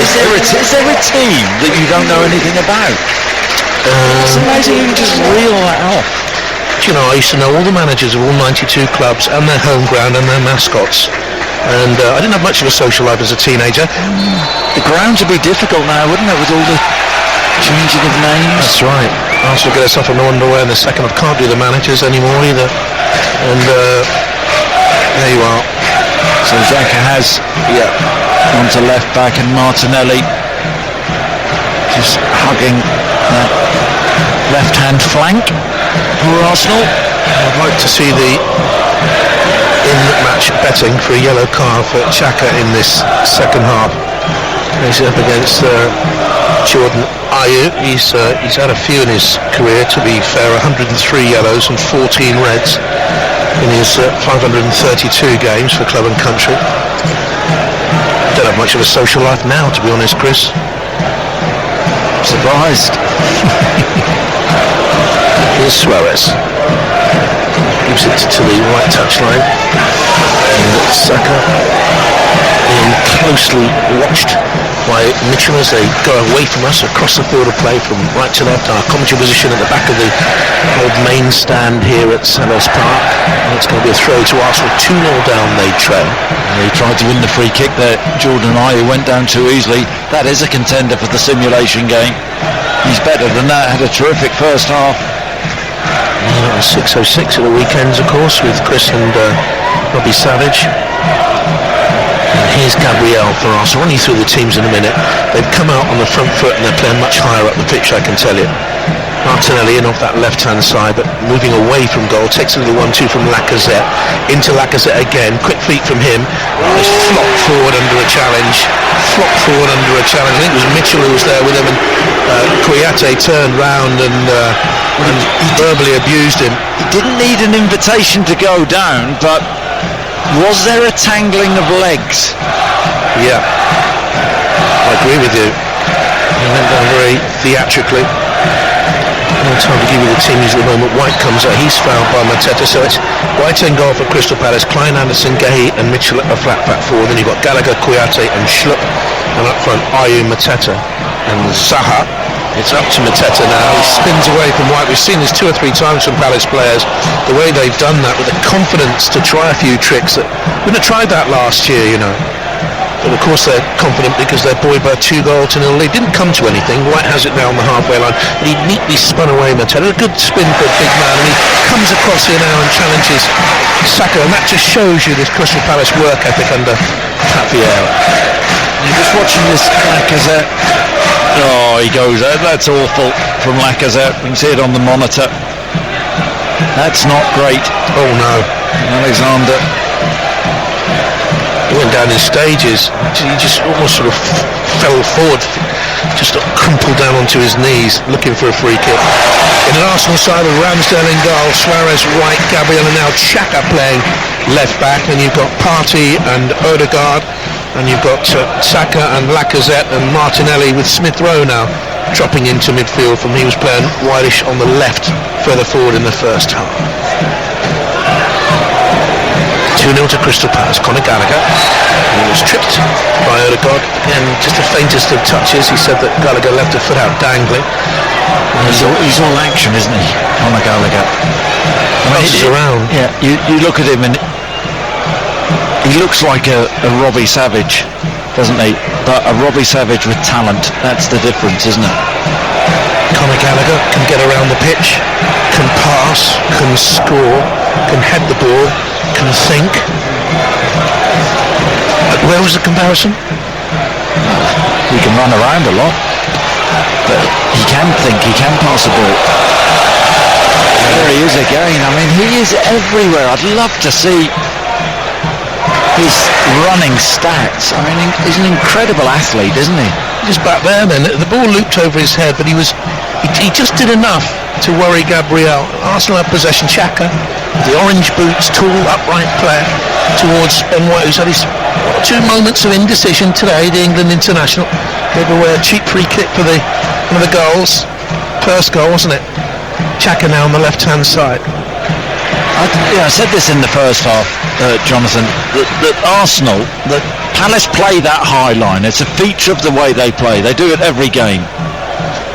Is there a team that you don't know anything about? It's amazing you can just reel that off. You know, I used to know all the managers of all 92 clubs and their home ground and their mascots. And I didn't have much of a social life as a teenager. The grounds would be difficult now, wouldn't it, with all the changing of names? That's right. Arsenal get us off in the underwear in the second half. Can't do the managers anymore either. And there you are. So Xhaka has gone to left back, and Martinelli just hugging that left-hand flank for Arsenal. I'd like to see the in-match betting for a yellow card for Xhaka in this second half. He's up against Jordan Ayew. He's had a few in his career, to be fair, 103 yellows and 14 reds in his 532 games for club and country. Don't have much of a social life now, to be honest, Chris. Surprised. Here's Suarez. Gives it to the right touchline. And Saka being closely watched by Mitchell as they go away from us across the field of play from right to left. Our commentary position at the back of the old main stand here at Selhurst Park. And it's going to be a throw to Arsenal. 2-0 down they trail. And he tried to win the free kick there. Jordan Ayew went down too easily. That is a contender for the simulation game. He's better than that. Had a terrific first half. Yeah, it was 6:06 at the weekends, of course, with Chris and Robbie Savage. And here's Gabriel for Arsenal. I'll run you through the teams in a minute. They've come out on the front foot and they're playing much higher up the pitch, I can tell you. Martinelli in off that left-hand side, but moving away from goal. Takes a little 1-2 from Lacazette. Into Lacazette again. Quick feet from him. He's flopped forward under a challenge. I think it was Mitchell who was there with him, and Kouyaté turned round and verbally abused him. He didn't need an invitation to go down, but was there a tangling of legs? Yeah, I agree with you. He went down very theatrically. No time to give you the teams at the moment. White comes out, he's fouled by Mateta, so it's White in goal for Crystal Palace, Klein, Anderson, Guéhi and Mitchell at a flat back four. Then you've got Gallagher, Kouyaté and Schlupp, and up front Ayew, Mateta and Zaha. It's up to Mateta now. He spins away from White. We've seen this 2 or 3 times from Palace players, the way they've done that with the confidence to try a few tricks that wouldn't have tried that last year, you know. But of course they're confident because they're buoyed by a 2-0 lead. Didn't come to anything. White has it now on the halfway line, but he neatly spun away Mateta. A good spin for a big man, and he comes across here now and challenges Saka, and that just shows you this Crystal Palace work ethic under Pat Vieira. You're just watching this Lacazette. Oh, he goes out. That's awful from Lacazette. You can see it on the monitor. That's not great. Oh no, Alexander. He went down in stages. He just almost sort of fell forward, just crumpled down onto his knees, looking for a free kick. In an Arsenal side with Ramsdale in goal, Suarez right, Gabriel, and now Xhaka playing left back. And you've got Partey and Odegaard, and you've got Saka and Lacazette and Martinelli with Smith Rowe now dropping into midfield from he was playing wideish on the left, further forward in the first half. 2-0 to Crystal Palace. Conor Gallagher, he was tripped by Odegaard, and just the faintest of touches. He said that Gallagher left a foot out dangling. He's all action, isn't he, Conor Gallagher? He's around. Yeah, you look at him and he looks like a Robbie Savage, doesn't he? But a Robbie Savage with talent. That's the difference, isn't it? Conor Gallagher can get around the pitch, can pass, can score, can head the ball, can think. But where was the comparison? He can run around a lot, but he can think, he can pass the ball. There he is again. I mean, he is everywhere. I'd love to see his running stats. I mean, he's an incredible athlete, isn't he? Just back there then, the ball looped over his head, but he just did enough to worry Gabriel. Arsenal had possession. Xhaka, the orange boots, tall, upright player, towards Ben White, who's had his 2 moments of indecision today, the England international. Gave away a cheap free kick for one of the goals. First goal, wasn't it? Xhaka now on the left-hand side. I said this in the first half, Jonathan, that Arsenal, that Palace play that high line. It's a feature of the way they play. They do it every game.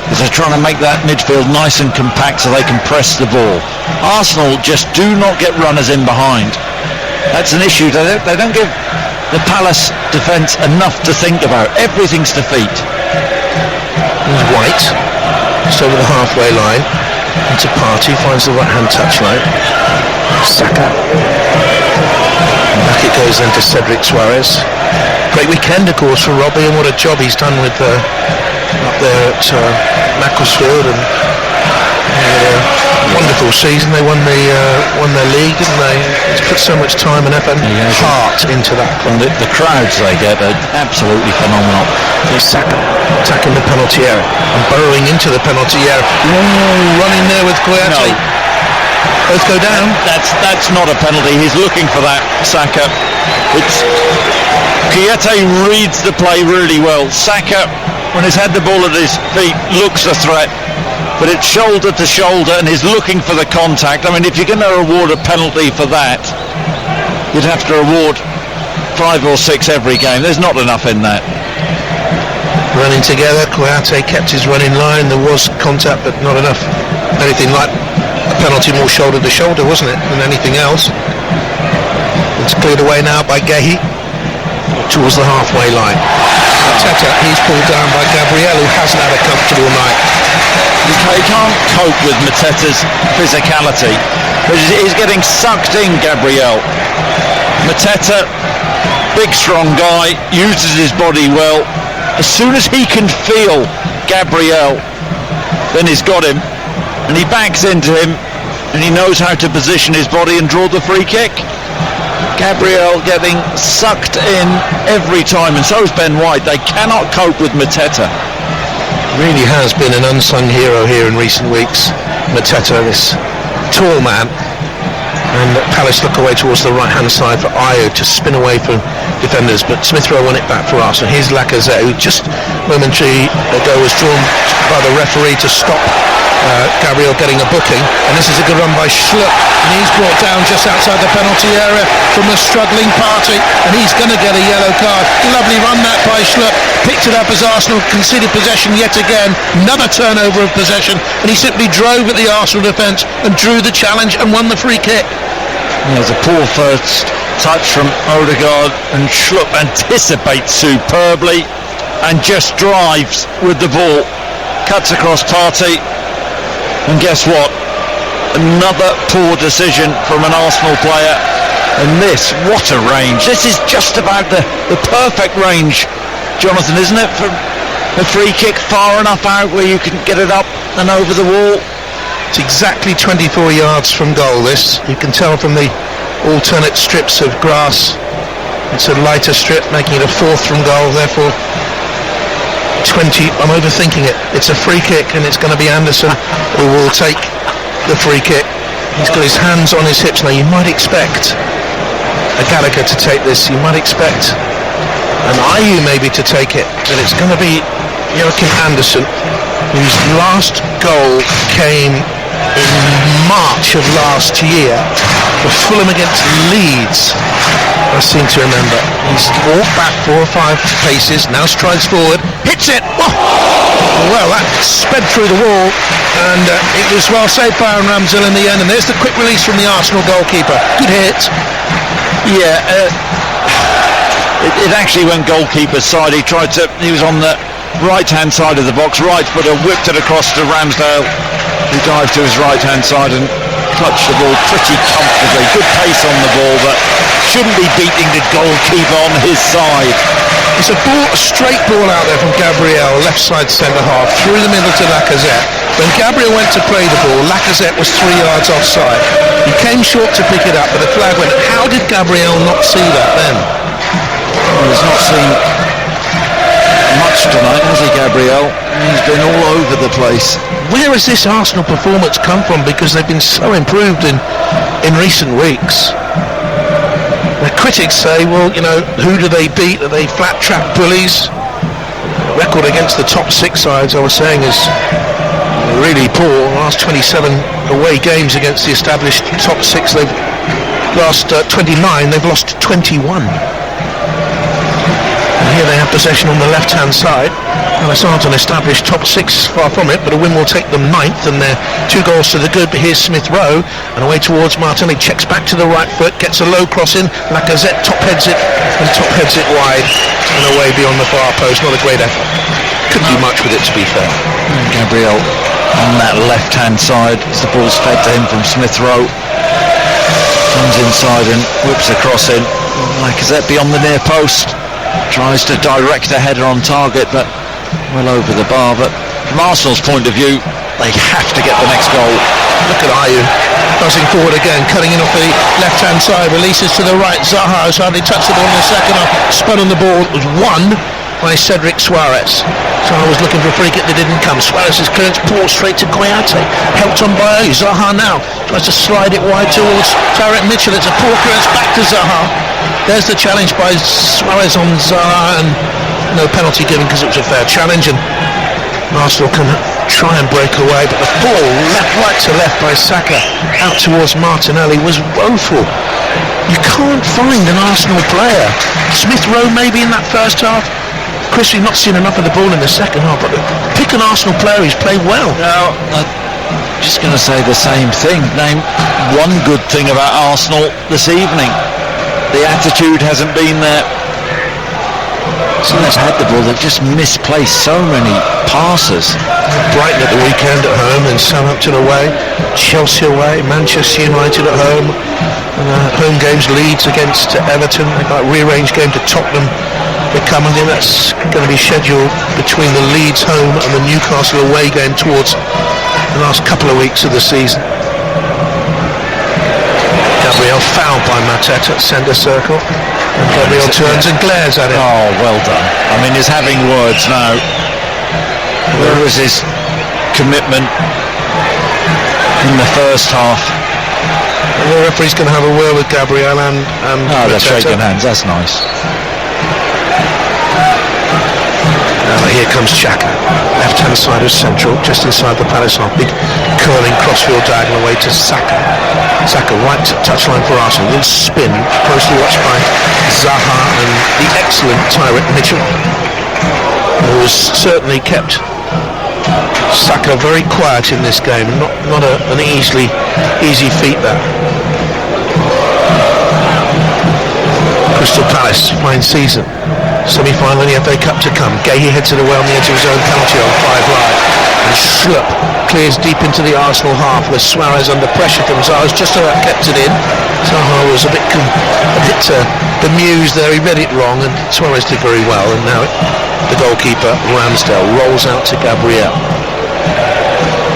They're trying to make that midfield nice and compact so they can press the ball. Arsenal just do not get runners in behind. That's an issue. They don't give the Palace defence enough to think about. Everything's to feet. Here's White, just over the halfway line. Into Partey, finds the right-hand touchline. Saka. And back it goes then to Cedric Suarez. Great weekend, of course, for Robbie, and what a job he's done with up there at Macclesfield, and wonderful season. They won their league, didn't they? It's put so much time and effort and heart into that club. The crowds they get are absolutely phenomenal. Here's Saka attacking the penalty area and burrowing into the penalty area. Ooh, running there with Kouyaté. No. Both go down. That's not a penalty. He's looking for that, Saka. Kouyaté reads the play really well. Saka, when he's had the ball at his feet, looks a threat, but it's shoulder to shoulder and he's looking for the contact. I mean, if you're going to award a penalty for that, you'd have to award 5 or 6 every game. There's not enough in that. Running together, Kouyaté kept his run in line. There was contact, but not enough. Anything like a penalty, more shoulder to shoulder, wasn't it, than anything else. It's cleared away now by Guehi towards the halfway line. Mateta, he's pulled down by Gabriel, who hasn't had a comfortable night. He can't cope with Mateta's physicality. He's getting sucked in, Gabriel. Mateta, big strong guy, uses his body well. As soon as he can feel Gabriel, then he's got him, and he backs into him, and he knows how to position his body and draw the free kick. Gabriel getting sucked in every time, and so is Ben White. They cannot cope with Mateta. Really has been an unsung hero here in recent weeks. Mateta, this tall man. And Palace look away towards the right-hand side for Ayew to spin away from defenders, but Smith Rowe won it back for Arsenal. Here's Lacazette, who just momentarily ago was drawn by the referee to stop Gabriel getting a booking, and this is a good run by Schlupp, and he's brought down just outside the penalty area from a struggling Partey, and he's going to get a yellow card. Lovely run that by Schlupp, picked it up as Arsenal conceded possession yet again, another turnover of possession, and he simply drove at the Arsenal defence and drew the challenge and won the free kick. It was a poor first touch from Odegaard, and Schlupp anticipates superbly and just drives with the ball, cuts across Partey, and guess what? Another poor decision from an Arsenal player. And this, what a range. This is just about the perfect range, Jonathan, isn't it? For a free kick far enough out where you can get it up and over the wall. It's exactly 24 yards from goal, this. You can tell from the alternate strips of grass. It's a lighter strip, making it a fourth from goal, therefore 20. I'm overthinking it. It's a free kick, and it's going to be Anderson who will take the free kick. He's got his hands on his hips now. You might expect a Gallagher to take this. You might expect an Ayew maybe to take it, but it's going to be Joachim Anderson, whose last goal came in March of last year for Fulham against Leeds, I seem to remember. He's walked back 4 or 5 paces, now strides forward, hits it. Well, that sped through the wall, and it was well saved by Aaron Ramsdale in the end. And there's the quick release from the Arsenal goalkeeper. Good hit. Yeah, it actually went goalkeeper's side. He was on the right-hand side of the box, right footer, whipped it across to Ramsdale, who dived to his right-hand side and clutched the ball pretty comfortably. Good pace on the ball, but shouldn't be beating the goalkeeper on his side. It's a straight ball out there from Gabriel, left side centre-half, through the middle to Lacazette. When Gabriel went to play the ball, Lacazette was 3 yards offside. He came short to pick it up, but the flag went. How did Gabriel not see that then? Well, he's not seen much tonight, has he, Gabriel? He's been all over the place. Where has this Arsenal performance come from? Because they've been so improved in recent weeks. The critics say, well, who do they beat? Are they flat track bullies? The record against the top 6 sides, I was saying, is really poor. The last 27 away games against the established top 6, they've lost 29, they've lost 21. And here they have possession on the left-hand side. Well, it's not an established top 6, far from it, but a win will take them 9th, and they're 2 goals to the good. But here's Smith Rowe, and away towards Martinelli, checks back to the right foot, gets a low cross in. Lacazette top-heads it, and top-heads it wide, and away beyond the far post. Not a great effort. Couldn't do much with it, to be fair. Gabriel on that left-hand side, as the ball's fed to him from Smith Rowe, comes inside and whips a cross in. Lacazette beyond the near post, tries to direct a header on target, but well over the bar. But from Arsenal's point of view, they have to get the next goal. Look at Ayew buzzing forward again, cutting in off the left-hand side, releases to the right. Zaha has hardly touched the ball in the second half, spun on the ball, it was won by Cedric Suarez. Zaha was looking for a free kick that didn't come. Suarez's clearance, ball straight to Kouyate, helped on by Ayew. Zaha now tries to slide it wide towards Tarek Mitchell. It's a poor clearance back to Zaha. There's the challenge by Suarez on Zaha, and no penalty given because it was a fair challenge, and Arsenal can try and break away, but the ball right to left by Saka out towards Martinelli was woeful. You can't find an Arsenal player. Smith Rowe maybe in that first half. Chris, we've not seen enough of the ball in the second half, but pick an Arsenal player who's played well. No, I'm just going to say the same thing. Name one good thing about Arsenal this evening. The attitude hasn't been there. So they've had the ball, they've just misplaced so many passes. Brighton at the weekend at home, and Southampton away, Chelsea away, Manchester United at home, and home games, Leeds against Everton. They've got a rearranged game to Tottenham. They're coming in. That's going to be scheduled between the Leeds home and the Newcastle away game towards the last couple of weeks of the season. Gabriel fouled by Mateta at centre circle, and Gabriel turns and glares at him. Oh, well done. I mean, he's having words now. Where was his commitment in the first half? And the referee's going to have a word with Gabriel and they're shaking hands, that's nice. Now here comes Xhaka, left-hand side of central, just inside the Palace half. Big curling crossfield diagonal away to Saka. Saka right touchline for Arsenal, little spin, closely watched by Zaha and the excellent Tyreek Mitchell, who has certainly kept Saka very quiet in this game. Not an easy feat, that. Crystal Palace, fine season. Semi-final in the FA Cup to come. Gahey heads it away on the edge of his own penalty on 5 wide. And Schlupp clears deep into the Arsenal half with Suarez under pressure from Zaha, just about kept it in. Zaha was a bit bemused there, he read it wrong, and Suarez did very well. And now the goalkeeper, Ramsdale, rolls out to Gabriel.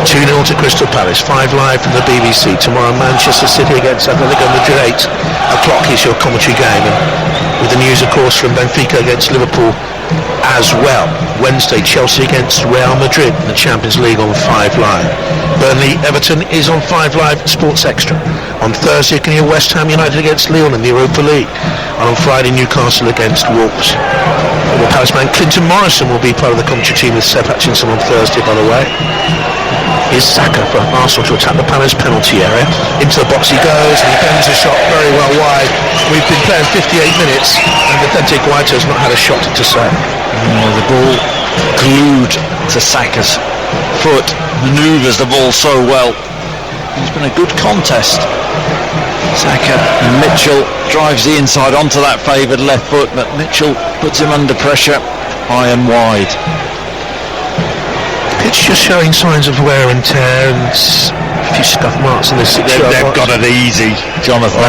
2-0 to Crystal Palace. 5 live from the BBC. Tomorrow Manchester City against Atletico Madrid. 8 o'clock is your commentary game, and with the news of course from Benfica against Liverpool as well. Wednesday Chelsea against Real Madrid in the Champions League on 5 live. Burnley Everton is on 5 live Sports Extra. On Thursday you can hear West Ham United against Lyon in the Europa League, and on Friday Newcastle against Wolves. The Palace man Clinton Morrison will be part of the commentary team with Seb Hutchinson on Thursday, by the way. Is Saka for Arsenal to attack the Palace penalty area. Into the box he goes, and he bends a shot very well wide. We've been playing 58 minutes and Vicente Guaita's not had a shot to say. The ball glued to Saka's foot, manoeuvres the ball so well. It's been a good contest. Saka and Mitchell drives the inside onto that favoured left foot, but Mitchell puts him under pressure high and wide. Pitch just showing signs of wear and tear and a few scuff marks in the 6 yard box. They've got it easy, Jonathan.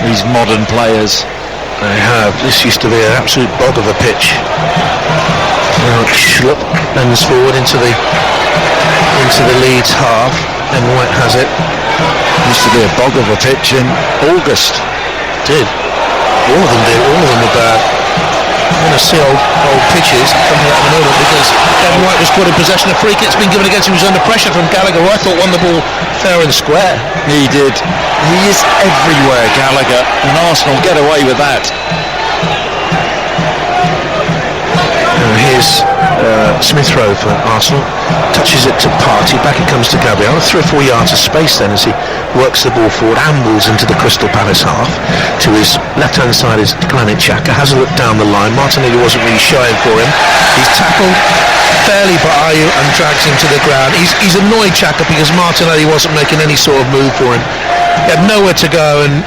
These modern players. They have. This used to be an absolute bog of a pitch. Now Schlupp bends forward into the Leeds half, and White has it. Used to be a bog of a pitch in August. Did. All of them did. All of them were bad. I want to see old pitches coming out at the moment, because Ben White was caught in possession. A free kick's been given against him. He was under pressure from Gallagher, who I thought won the ball fair and square. He did. He is everywhere, Gallagher, and Arsenal get away with that. Here's Smith Rowe for Arsenal. Touches it to Partey. Back it comes to Gabriel. 3 or 4 yards of space then as he works the ball forward, ambles into the Crystal Palace half. To his left-hand side is Granit Xhaka. Has a look down the line. Martinelli wasn't really showing for him. He's tackled fairly by Ayew and drags him to the ground. He's annoyed Xhaka because Martinelli wasn't making any sort of move for him. He had nowhere to go, and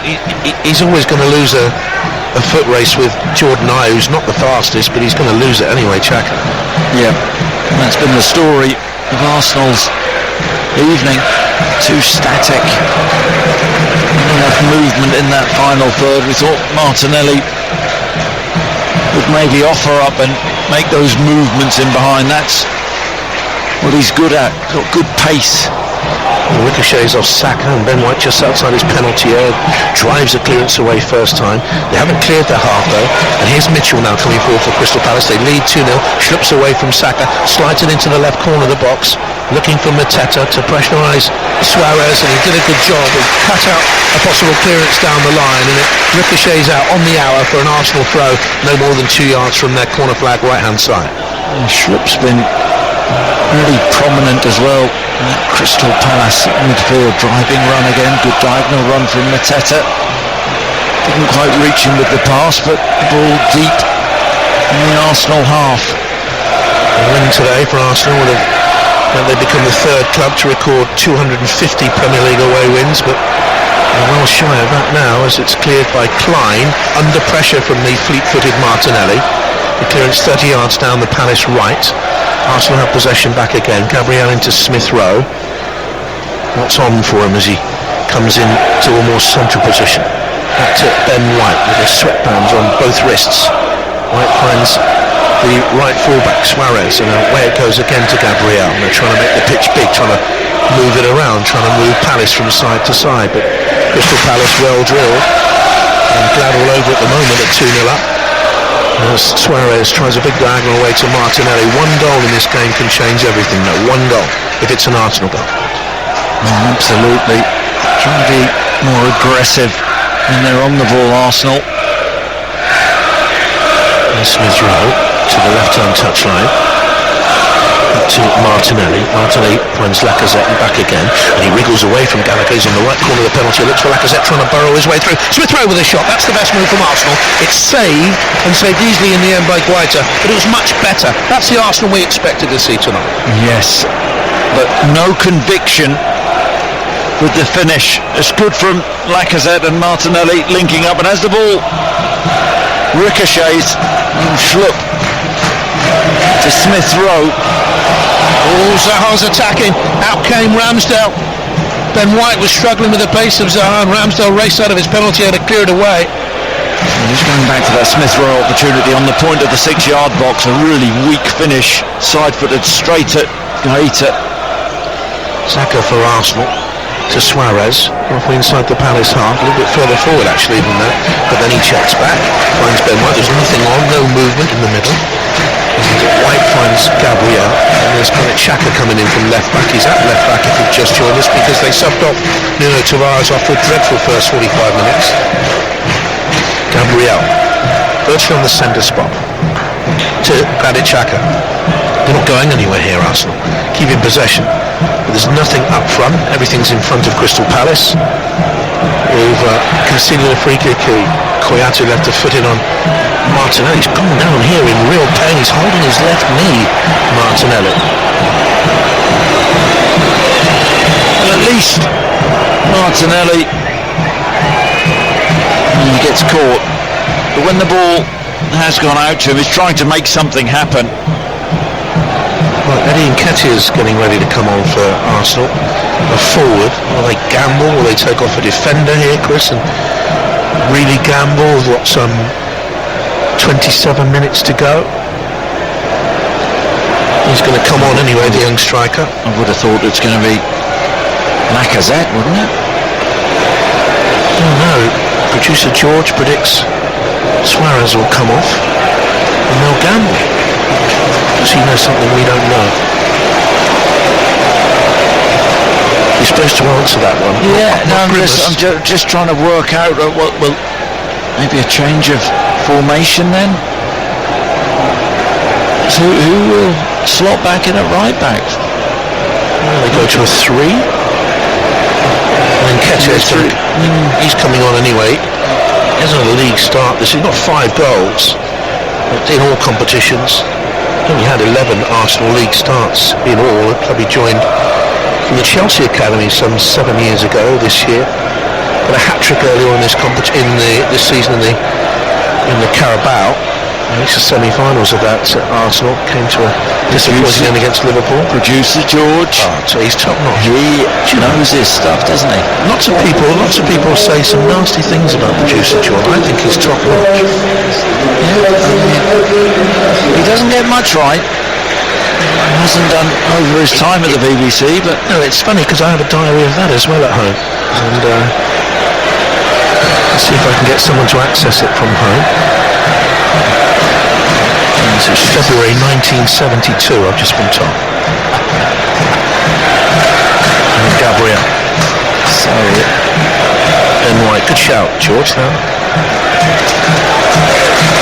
he's always going to lose a foot race with Jordan Ayew, who's not the fastest, but he's going to lose it anyway, Xhaka. Yeah, and that's been the story of Arsenal's evening. Too static. Not enough movement in that final third. We thought Martinelli would maybe offer up and make those movements in behind. That's what he's good at. Got good pace. Ricochets off Saka, and Ben White just outside his penalty area drives a clearance away first time. They haven't cleared their half though, and here's Mitchell now coming forward for Crystal Palace. They lead 2-0, slips away from Saka, slides it into the left corner of the box, looking for Mateta to pressurise Suarez, and he did a good job of cut out a possible clearance down the line, and it ricochets out on the hour for an Arsenal throw no more than 2 yards from their corner flag right hand side. Schlupp's been really prominent as well. Crystal Palace midfield driving run again, good diagonal run from Mateta. Didn't quite reach him with the pass, but ball deep in the Arsenal half. A win today for Arsenal would have they become the third club to record 250 Premier League away wins, but they're well shy of that now as it's cleared by Klein under pressure from the fleet-footed Martinelli. The clearance 30 yards down the Palace right. Arsenal have possession back again. Gabriel into Smith Rowe. What's on for him as he comes in to a more central position? Back to Ben White with his sweatbands on both wrists. White finds the right fullback Suarez, and away it goes again to Gabriel. And they're trying to make the pitch big, trying to move it around, trying to move Palace from side to side. But Crystal Palace well drilled, and glad all over at the moment at 2-0 up. As Suarez tries a big diagonal away to Martinelli. 1 goal in this game can change everything. No, 1 goal if it's an Arsenal goal. Oh, absolutely. Trying to be more aggressive when they're on the ball, Arsenal. And Smith Rowe to the left-hand touchline. Back to Martinelli. Martinelli finds Lacazette and back again, and he wriggles away from Gallagher. He's on the right corner of the penalty. Looks for Lacazette trying to burrow his way through. Smith Rowe with a shot. That's the best move from Arsenal. It's saved, and saved easily in the end by Guaita, but it was much better. That's the Arsenal we expected to see tonight. Yes, but no conviction with the finish. It's good from Lacazette and Martinelli linking up, and as the ball ricochets and Schlupp to Smith Rowe. Oh, Zaha's attacking. Out came Ramsdale. Ben White was struggling with the pace of Zaha, and Ramsdale raced out of his penalty area to clear it away. And he's going back to that Smith Rowe opportunity on the point of the 6-yard box. A really weak finish, side-footed straight at Guaita. Saka for Arsenal to Suarez, halfway inside the Palace half, a little bit further forward actually than that, but then he checks back, finds Ben White, there's nothing on, no movement in the middle, and White finds Gabriel, and there's Granit Xhaka coming in from left back. He's at left back if you've just joined us, because they subbed off Nuno Tavares after a dreadful first 45 minutes. Gabriel, virtually on the centre spot, to Granit Xhaka. They're not going anywhere here, Arsenal. Keeping possession. But there's nothing up front. Everything's in front of Crystal Palace. We've conceded a free kick. Koyatu left a foot in on Martinelli. He's gone down here in real pain. He's holding his left knee, Martinelli. Well, at least Martinelli, he gets caught. But when the ball has gone out to him, he's trying to make something happen. Right, Eddie Nketiah's getting ready to come on for Arsenal. A forward. Will they gamble? Will they take off a defender here, Chris, and really gamble? We've got some 27 minutes to go. He's going to come on anyway, the young striker. I would have thought it's going to be Lacazette, wouldn't it? Oh no. Producer George predicts Suarez will come off and they'll gamble. Because he knows something we don't know. You're supposed to answer that one. Yeah, I'm just trying to work out what will maybe a change of formation then. So who will slot back in at right back? Well, they go to a 3. And then he's coming on anyway. He hasn't had a league start. He's got 5 goals in all competitions. He only had 11 Arsenal league starts in all. He joined from the Chelsea Academy some 7 years ago this year. Got a hat-trick earlier on this season in the Carabao. And it's the semi-finals of that Arsenal. Came to a disappointing end against Liverpool. Producer George. Oh, so he's top notch. He knows his stuff, doesn't he? Lots of people say some nasty things about producer George. I think he's top notch. Yeah, he doesn't get much right. He hasn't done over his time at the BBC, but no, it's funny because I have a diary of that as well at home, and let's see if I can get someone to access it from home. It's February 1972, I've just been told. And Gabriel. so Ben White, good shout, George. Now.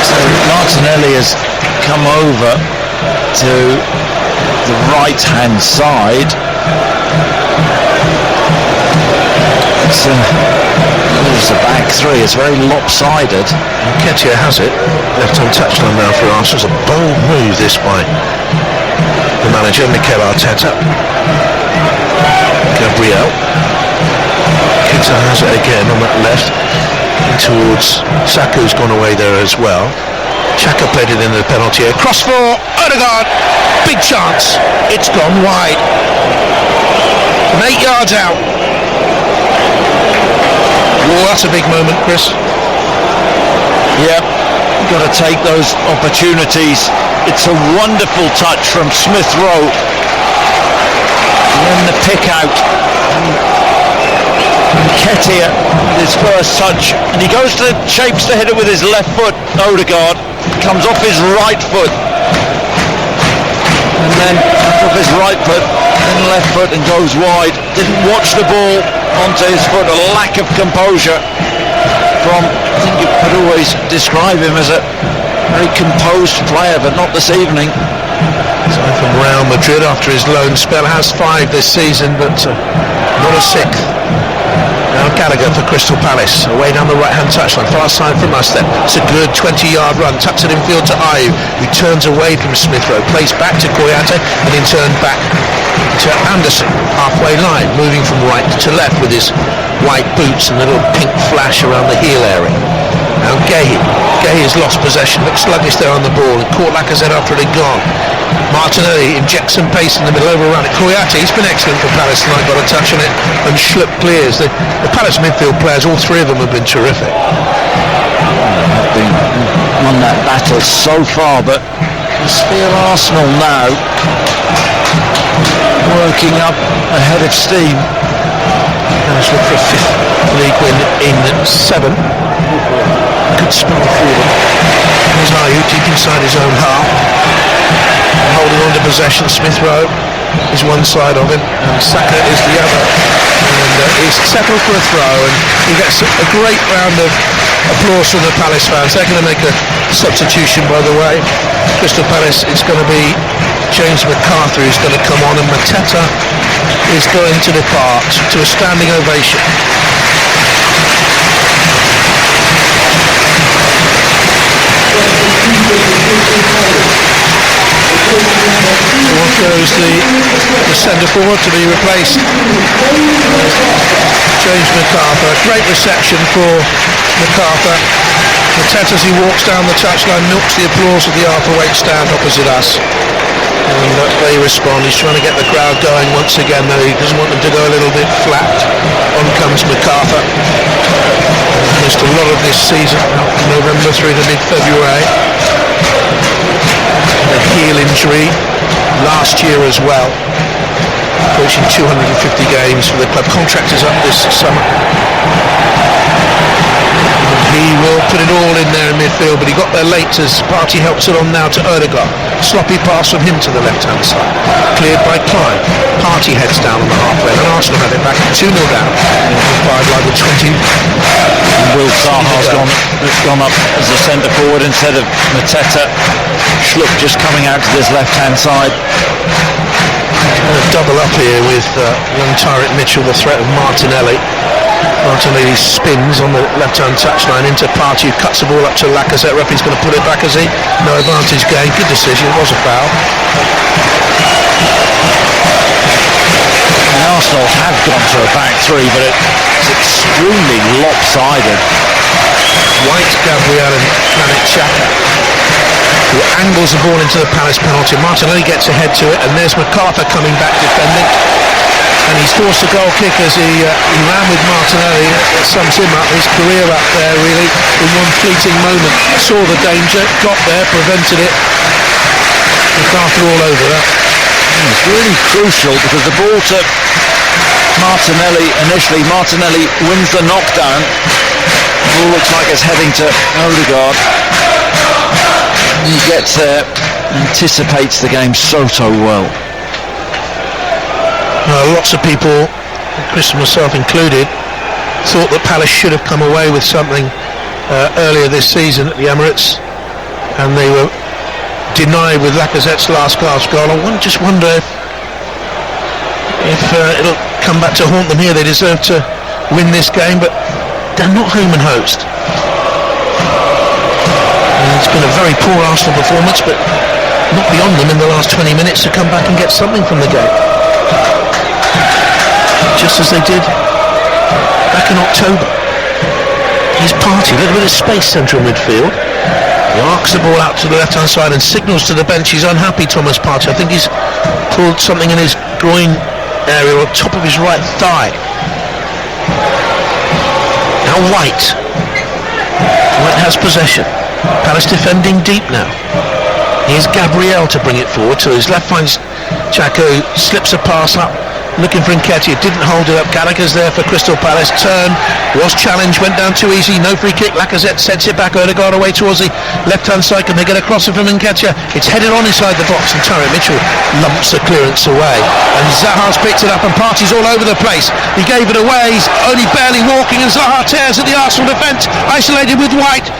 So Martinelli has come over to the right-hand side. It's a back 3. It's very lopsided. Nketiah has it. Left-hand touchline now for Arsenal. It's a bold move this by the manager, Mikel Arteta. Gabriel. Nketiah has it again on that left. In towards Saka, who's gone away there as well. Xhaka played it into the penalty area. Cross for Odegaard. Big chance. It's gone wide. From 8 yards out. Oh, that's a big moment, Chris. Yeah, you've got to take those opportunities. It's a wonderful touch from Smith Rowe. And then the pick out. Nketiah with his first touch, and he goes to shapes the header with his left foot. Odegaard comes off his right foot, and then off his right foot, then left foot, and goes wide. Didn't watch the ball onto his foot. A lack of composure from, I think you could always describe him as a very composed player, but not this evening. So from Real Madrid after his loan spell, has 5 this season, but not a 6th. Now Gallagher for Crystal Palace, away down the right-hand touchline, far side from us then. It's a good 20-yard run, tucks it infield to Ayew, who turns away from Smith Rowe, plays back to Koyate, and in turn back to Anderson, halfway line, moving from right to left with his white boots and a little pink flash around the heel area. Now Gay has lost possession, looks sluggish there on the ball, and caught Lacazette after it had gone. Martinelli injects some pace in the middle, overrun it. Kouyate, he's been excellent for Palace tonight, got a touch on it, and Schlupp clears. The Palace midfield players, all three of them have been terrific. Have been won that battle so far, but it's feel Arsenal now working up ahead of steam. Let's look for a fifth league win in 7. Good spell for them. There's Ayew deep inside his own half, holding on to possession. Smith Rowe is one side of him, and Saka is the other. And he's settled for a throw, and he gets a great round of applause from the Palace fans. They're going to make a substitution, by the way. Crystal Palace, it's going to be James McArthur who's going to come on, and Mateta is going to depart to a standing ovation. Off goes the centre forward to be replaced. James McArthur, a great reception for McArthur. Mateta, as he walks down the touchline, milks the applause of the Arthur Waite stand opposite us. And they respond. He's trying to get the crowd going once again, though he doesn't want them to go a little bit flat. On comes McArthur. Missed a lot of this season, November through to mid-February. A heel injury last year as well. Approaching 250 games for the club. Contract is up this summer. He will put it all in there in midfield, but he got there late as Partey helps it on now to Ødegaard. Sloppy pass from him to the left-hand side. Cleared by Klein. Partey heads down on the halfway, and Arsenal have it back 2-0 down. 5 line with 20. Will Zaha's gone up as a centre forward instead of Mateta. Schlupp just coming out to this left-hand side. Double up here with young Tyrick Mitchell, the threat of Martinelli. Martinelli spins on the left-hand touchline into Partey, who cuts the ball up to Lacazette. Referee's going to put it back, as he? No advantage gain. Good decision. It was a foul. And Arsenal have gone to a back three, but it's extremely lopsided. White, Gabriel and Granit Xhaka, who angles the ball into the Palace penalty. Martinelli gets ahead to it, and there's McArthur coming back defending. And he's forced a goal kick as he ran with Martinelli. It sums him up, his career up there really, in one fleeting moment. Saw the danger, got there, prevented it. McArthur all over that. It's really crucial because the ball to Martinelli initially. Martinelli wins the knockdown. The ball looks like it's heading to Ødegaard. He gets there, anticipates the game so well. Lots of people, Chris and myself included, thought that Palace should have come away with something earlier this season at the Emirates, and they were denied with Lacazette's last gasp goal. I just wonder if it'll come back to haunt them here. They deserve to win this game, but they're not home and host. And it's been a very poor Arsenal performance, but not beyond them in the last 20 minutes to come back and get something from the game. Just as they did back in October. Here's Partey, a little bit of space central midfield. He arcs the ball out to the left-hand side and signals to the bench. He's unhappy, Thomas Partey. I think he's pulled something in his groin area or top of his right thigh. Now White. White has possession. Palace defending deep now. Here's Gabriel to bring it forward. To his left finds Xhaka, slips a pass up, looking for Nketiah, didn't hold it up. Gallagher's there for Crystal Palace. Turn, was challenged, went down too easy, no free kick. Lacazette sets it back, Ødegaard away towards the left-hand side. Can they get across it from Nketiah? It's headed on inside the box, and Tyrick Mitchell lumps the clearance away. And Zaha's picked it up, and Partey's all over the place. He gave it away, he's only barely walking, and Zaha tears at the Arsenal defence, isolated with White.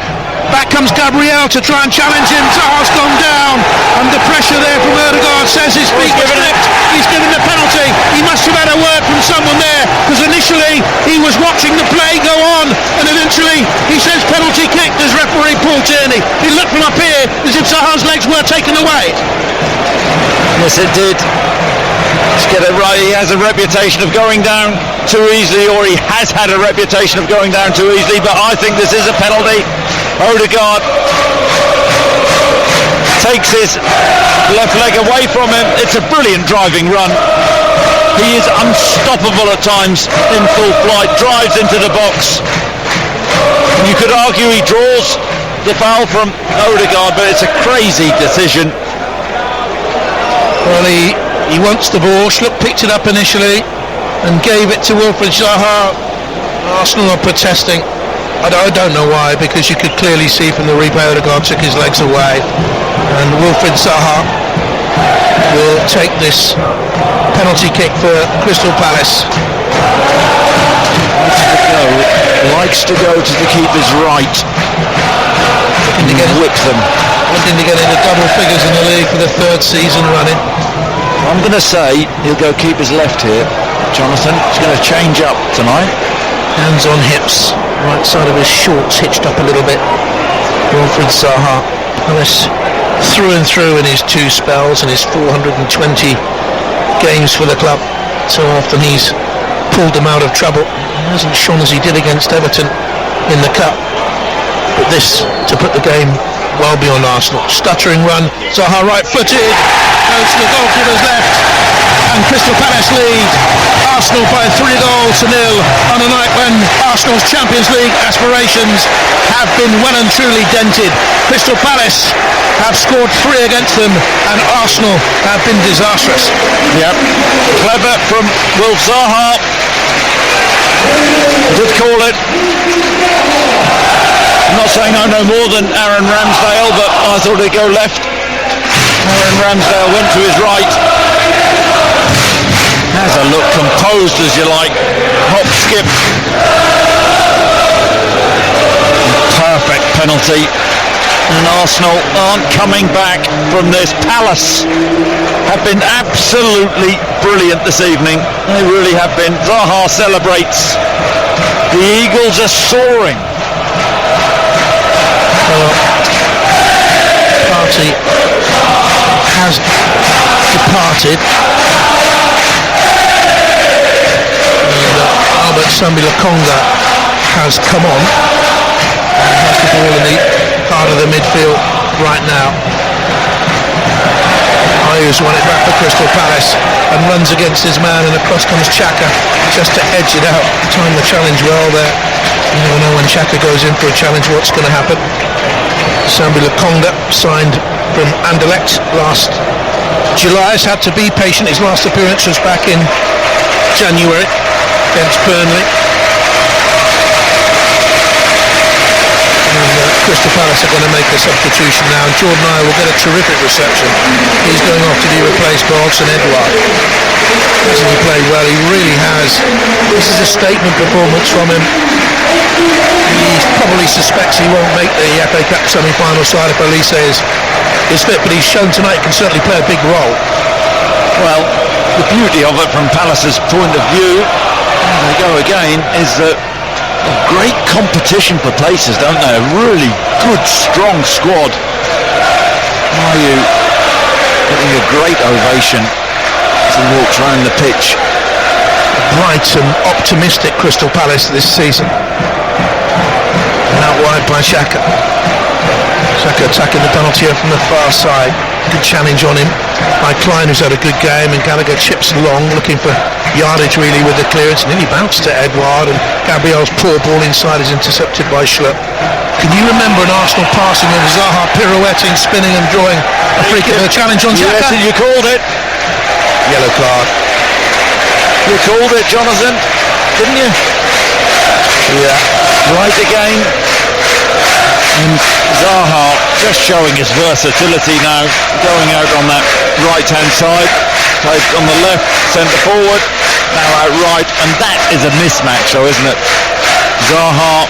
Back comes Gabriel to try and challenge him. Zaha's gone down. Under pressure there from Ødegaard. Says his feet were slipped. He's given the penalty. He must have had a word from someone there, because initially he was watching the play go on, and eventually he says penalty kicked as referee Paul Tierney. He looked from up here as if Zaha's legs were taken away. Yes, it did. Let's get it right. He has a reputation of going down too easily, or he has had a reputation of going down too easily, but I think this is a penalty. Odegaard takes his left leg away from him. It's a brilliant driving run. He is unstoppable at times in full flight, drives into the box. You could argue he draws the foul from Odegaard, but it's a crazy decision. Well, he wants the ball. Schlupp picked it up initially and gave it to Wilfried Zaha. Arsenal are protesting. I don't know why, because you could clearly see from the replay Odegaard took his legs away, and Wilfried Zaha will take this penalty kick for Crystal Palace. Likes to go to the keeper's right and whip them. Looking to get into double figures in the league for the third season running. I'm going to say he'll go keeper's left here. Jonathan, he's going to change up tonight. Hands on hips, right side of his shorts hitched up a little bit. Wilfried Zaha, Palace through and through in his 2 spells and his 420 games for the club. So often he's pulled them out of trouble. He hasn't shone as he did against Everton in the cup, but this to put the game well beyond Arsenal. Stuttering run, Zaha right-footed, goes to the goalkeeper's left, and Crystal Palace lead Arsenal by 3-0 on a night when Arsenal's Champions League aspirations have been well and truly dented. Crystal Palace have scored 3 against them, and Arsenal have been disastrous. Yep, clever from Wilf Zaha. I did call it. I'm not saying I know more than Aaron Ramsdale, but I thought he'd go left. Aaron Ramsdale went to his right. Has a look, composed as you like. Hop, skip. Perfect penalty. And Arsenal aren't coming back from this. Palace have been absolutely brilliant this evening. They really have been. Zaha celebrates. The Eagles are soaring. Partey has departed, and Albert Sambi Lokonga has come on and has the ball in the part of the midfield right now. Ayu's won it back for Crystal Palace and runs against his man, and across comes Xhaka just to edge it out. Time the challenge well there. You never know when Xhaka goes in for a challenge what's going to happen. Sambi Lokonga signed from Anderlecht last July. Has had to be patient. His last appearance was back in January against Burnley. And Crystal Palace are going to make a substitution now, and Jordan Ayew will get a terrific reception. He's going off to be replaced by Odsonne-Edouard. Hasn't he played well? He really has. This is a statement performance from him. He probably suspects he won't make the FA Cup semi-final side if Olise is fit, but he's shown tonight he can certainly play a big role. Well, the beauty of it from Palace's point of view, there they go again, is that great competition for places, don't they? A really good, strong squad. Ayew getting a great ovation as he walks around the pitch. Bright and optimistic Crystal Palace this season. And out wide by Xhaka. Xhaka attacking the penalty from the far side. Good challenge on him by Klein, who's had a good game, and Gallagher chips long, looking for yardage really with the clearance, and then he bounced to Edouard, and Gabriel's poor ball inside is intercepted by Schlupp. Can you remember an Arsenal passing of Zaha pirouetting, spinning and drawing a free kick with a challenge on Xhaka? Yes, you called it. Yellow card. You called it, Jonathan, didn't you? Yeah. Right again. And Zaha just showing his versatility now, going out on that right-hand side, played on the left, centre forward, now out right, and that is a mismatch though, isn't it? Zaha,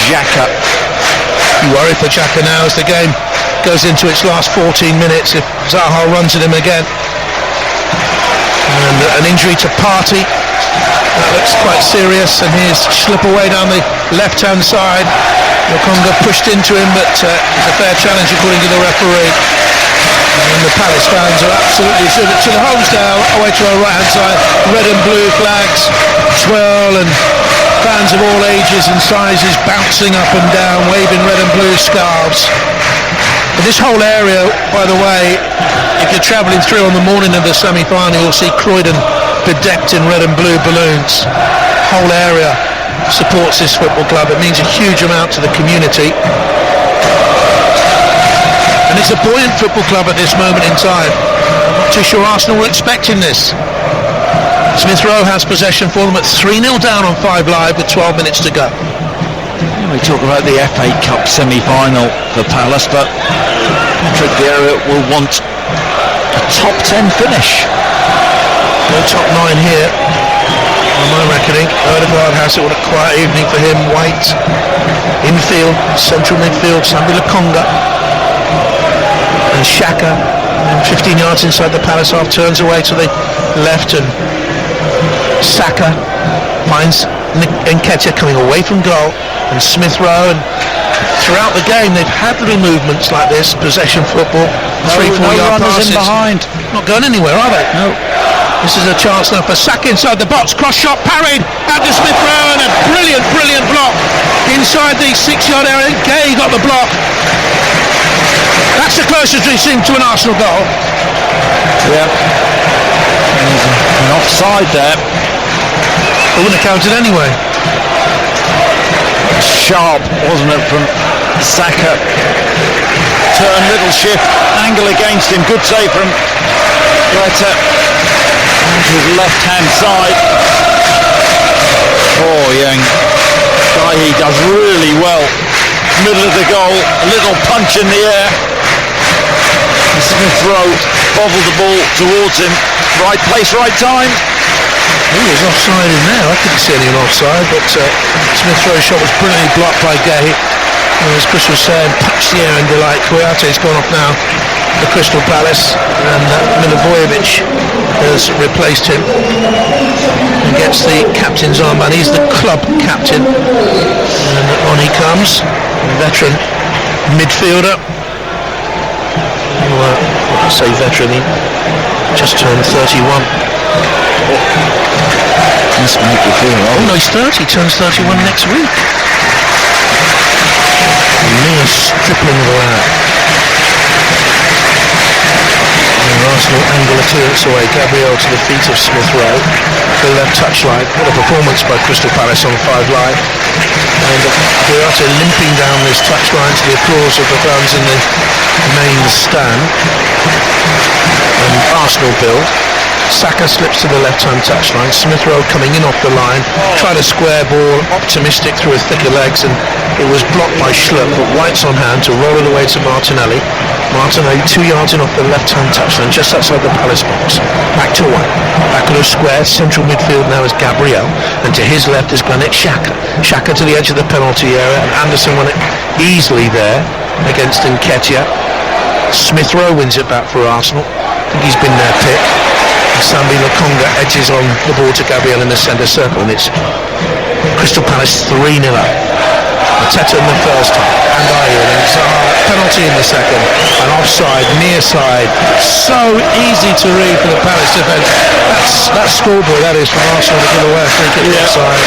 Xhaka. You worry for Xhaka now as the game goes into its last 14 minutes if Zaha runs at him again. And an injury to Partey. That looks quite serious, and here's Schlupp away down the left-hand side. Lokonga pushed into him, but it's a fair challenge according to the referee. And the Palace fans are absolutely to the Holmesdale, away to our right-hand side. Red and blue flags swirl and Fans of all ages and sizes bouncing up and down, waving red and blue scarves. But this whole area, by the way, if you're travelling through on the morning of the semi-final, you'll see Croydon bedecked in red and blue balloons. Whole area supports this football club. It means a huge amount to the community. And it's a buoyant football club at this moment in time. Not too sure Arsenal were expecting this. Smith Rowe has possession for them at 3-0 down on 5 Live with 12 minutes to go. We talk about the FA Cup semi-final for Palace, but Patrick Vieira will want a top 10 finish. No top 9 here, on my reckoning. Odegaard has it. What a quiet evening for him. White, infield, central midfield, Sambi Lokonga and Xhaka. And 15 yards inside the Palace half, turns away to the left, and Saka finds Nketiah coming away from goal, and Smith Rowe. And throughout the game they've had little movements like this, possession football, 3-4 yard passes. In behind. Not going anywhere, are they? No. This is a chance now for Saka inside the box, cross shot parried out to Smith Rowe, and a brilliant block inside the 6-yard area. Gay got the block. That's the closest we've seen to an Arsenal goal. Yeah. An offside there. It wouldn't have counted anyway. Sharp, wasn't it, from Saka? Turn, little shift, angle against him, good save from Greta. And his left-hand side. Oh, Yang Shaihi does really well. Middle of the goal, a little punch in the air. Smith Rowe bobbled the ball towards him. Right place, right time. He was offside in there. I couldn't see anyone offside, but Smith Rowe's shot was brilliantly blocked by Gay. And as Chris was saying, touched the air in delight. Kouyate's gone off now for Crystal Palace, and Milivojevic has replaced him and gets the captain's armband. He's the club captain, and on he comes, a veteran midfielder. I say veteran, he just turned 31. Must make you feel old. Oh no, he's 30, turns 31 next week. A mere stripling of a lad. And Arsenal angle a clearance away. Gabriel to the feet of Smith Rowe. The left touchline. What a performance by Crystal Palace on 5 Live. And Kouyaté limping down this touchline to the applause of the fans in the main stand. And Arsenal build. Saka slips to the left-hand touchline. Smith Rowe coming in off the line, tried a square ball, optimistic through his thicker legs, and it was blocked by Schlupp, but White's on hand to roll it away to Martinelli. Martinelli 2 yards in off the left-hand touchline, just outside the Palace box. Back to White. Back of the square, central midfield now is Gabriel, and to his left is Granit Xhaka. Xhaka to the edge of the penalty area, and Anderson won it easily there against Nketiah. Smith Rowe wins it back for Arsenal. I think he's been their pick. Sambi Lokonga edges on the ball to Gabriel in the centre circle, and it's Crystal Palace 3-0 up. Arteta in the first half, and Ayew, and Zaha, penalty in the second, and offside, near side. So easy to read for the Palace defence. That scoreboard, that is, from Arsenal to give away a free kick offside.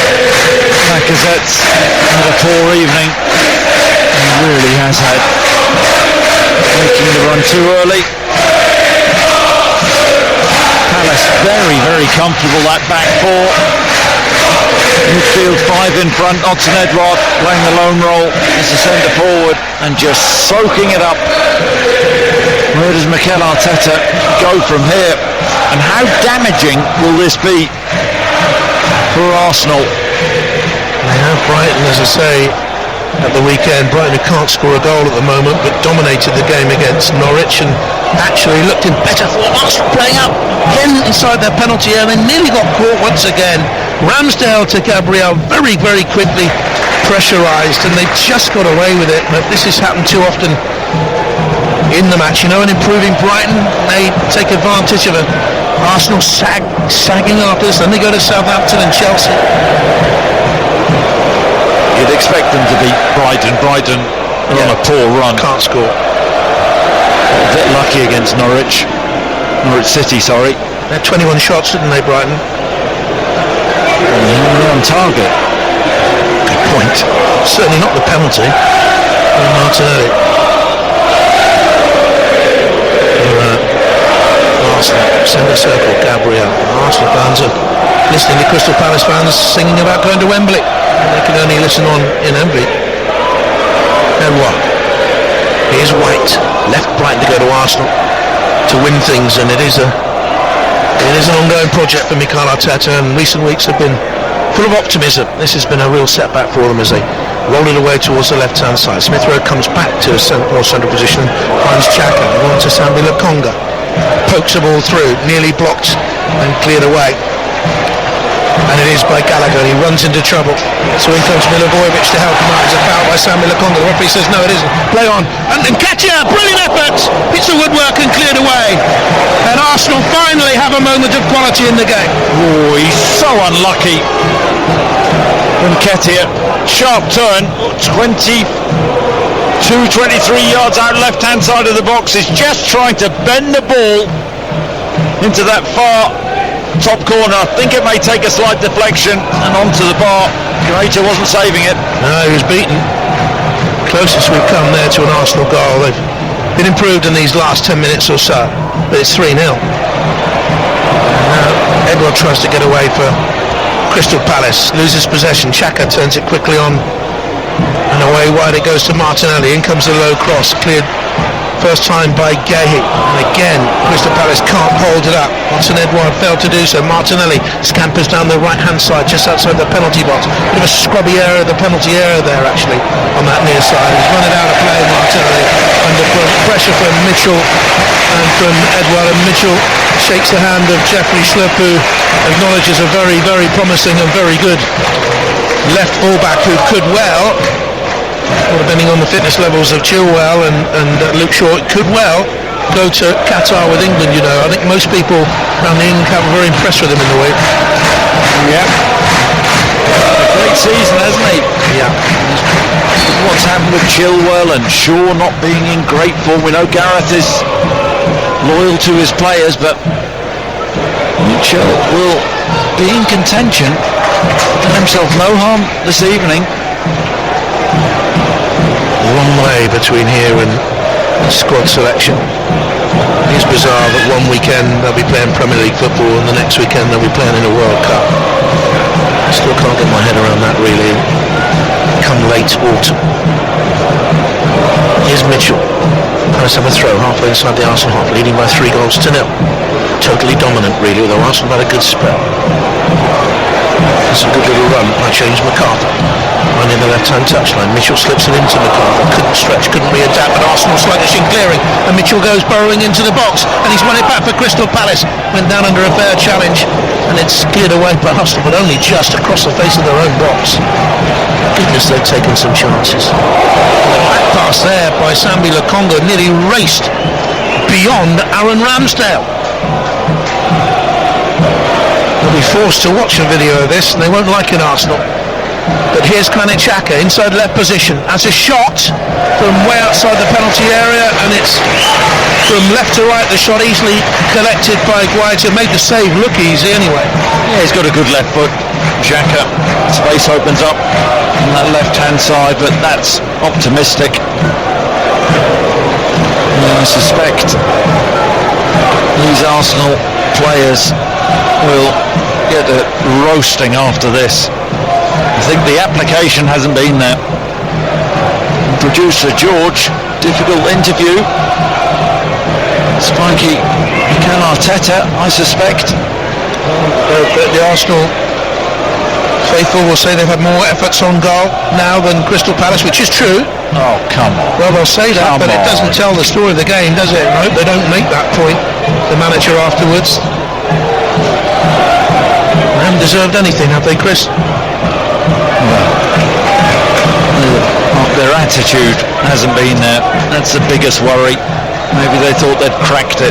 Lacazette's had a poor evening. He really has had. Making the run too early. Palace very comfortable, that back four. Midfield 5 in front. Odsonne-Edouard playing the lone role as a centre forward and just soaking it up. Where does Mikel Arteta go from here? And how damaging will this be for Arsenal? They have Brighton, as I say, at the weekend. Brighton, who can't score a goal at the moment, but dominated the game against Norwich and actually looked in better form. Arsenal playing up again inside their penalty area. They nearly got caught once again. Ramsdale to Gabriel very quickly pressurised, and they just got away with it. But this has happened too often in the match, you know. And improving Brighton, they take advantage of it. Arsenal sagging after this, then they go to Southampton and Chelsea. You'd expect them to beat Brighton. Brighton are on a poor run. Can't score. A bit lucky against Norwich City, sorry. They had 21 shots, didn't they, Brighton? They're on target. Certainly not the penalty. Martinelli. Arsenal, centre circle, Gabriel. Arsenal fans are listening to Crystal Palace fans singing about going to Wembley. They can only listen on in envy. Edouard. Here's White, left Brighton to go to Arsenal to win things, and it is an ongoing project for Mikel Arteta, and recent weeks have been full of optimism. This has been a real setback for them as they roll it away towards the left-hand side. Smith Rowe comes back to a more central position, finds Xhaka, on to Sambi Lokonga, pokes the ball through, nearly blocked and cleared away. And it is by Gallagher, he runs into trouble. So in comes Milivojevic to help him out. It's a foul by Sambi Lokonga. The referee says no, it isn't. Play on. And Nketiah, brilliant effort. Hits the woodwork and cleared away. And Arsenal finally have a moment of quality in the game. Oh, he's so unlucky. Nketiah, sharp turn, 23 yards out left-hand side of the box. Is just trying to bend the ball into that far top corner. I think it may take a slight deflection and onto the bar. Greater wasn't saving it. No, he was beaten. Closest we've come there to an Arsenal goal. They've been improved in these last 10 minutes or so, but it's 3-0. Now Edouard tries to get away for Crystal Palace, loses possession. Xhaka turns it quickly on and away wide it goes to Martinelli. In comes the low cross, cleared first time by Guehi, and again Crystal Palace can't hold it up. Watson Edouard failed to do so. Martinelli scampers down the right hand side just outside the penalty box. Bit of a scrubby area, the penalty area there actually on that near side. He's running out of play, Martinelli, under pressure from Mitchell and from Edouard, and Mitchell shakes the hand of Jeffrey Schlupp, who acknowledges a very, very promising and very good left fullback who could well, depending on the fitness levels of Chilwell and Luke Shaw, it could well go to Qatar with England. You know, I think most people around the England camp are very impressed with him in the way. Yeah. Great season, hasn't he? Yeah. What's happened with Chilwell and Shaw not being in great form? We know Gareth is loyal to his players, but Mitchell will be in contention. Done himself no harm this evening. Long way between here and squad selection. It's bizarre that one weekend they'll be playing Premier League football and the next weekend they'll be playing in a World Cup. I still can't get my head around that really. Come late autumn. Here's Mitchell. Palace have a throw halfway inside the Arsenal half, leading by 3-0. Totally dominant really, although Arsenal had a good spell. It's a good little run by James McArthur. Running the left-hand touchline. Mitchell slips it into McArthur. Couldn't stretch, couldn't readapt, but Arsenal sluggish in clearing. And Mitchell goes burrowing into the box, and he's won it back for Crystal Palace. Went down under a fair challenge, and it's cleared away by Arsenal, but only just across the face of their own box. Goodness, they've taken some chances. The back pass there by Sambi Lokonga nearly raced beyond Aaron Ramsdale. They'll be forced to watch a video of this, and they won't like it, Arsenal. But here's Granit Xhaka inside left position as a shot from way outside the penalty area, and it's from left to right. The shot easily collected by Guaita, made the save look easy anyway. Yeah, he's got a good left foot. Xhaka, space opens up on that left hand side, but that's optimistic. I suspect these Arsenal players will get a roasting after this. I think the application hasn't been there. Producer George, difficult interview. Spiky Mikel Arteta, I suspect. The Arsenal faithful will say they've had more efforts on goal now than Crystal Palace, which is true. Oh, come on. Well, they'll say that, but it doesn't tell the story of the game, does it? I hope they don't make that point, the manager, afterwards. They haven't deserved anything, have they, Chris? Their attitude hasn't been there. That's the biggest worry. Maybe they thought they'd cracked it.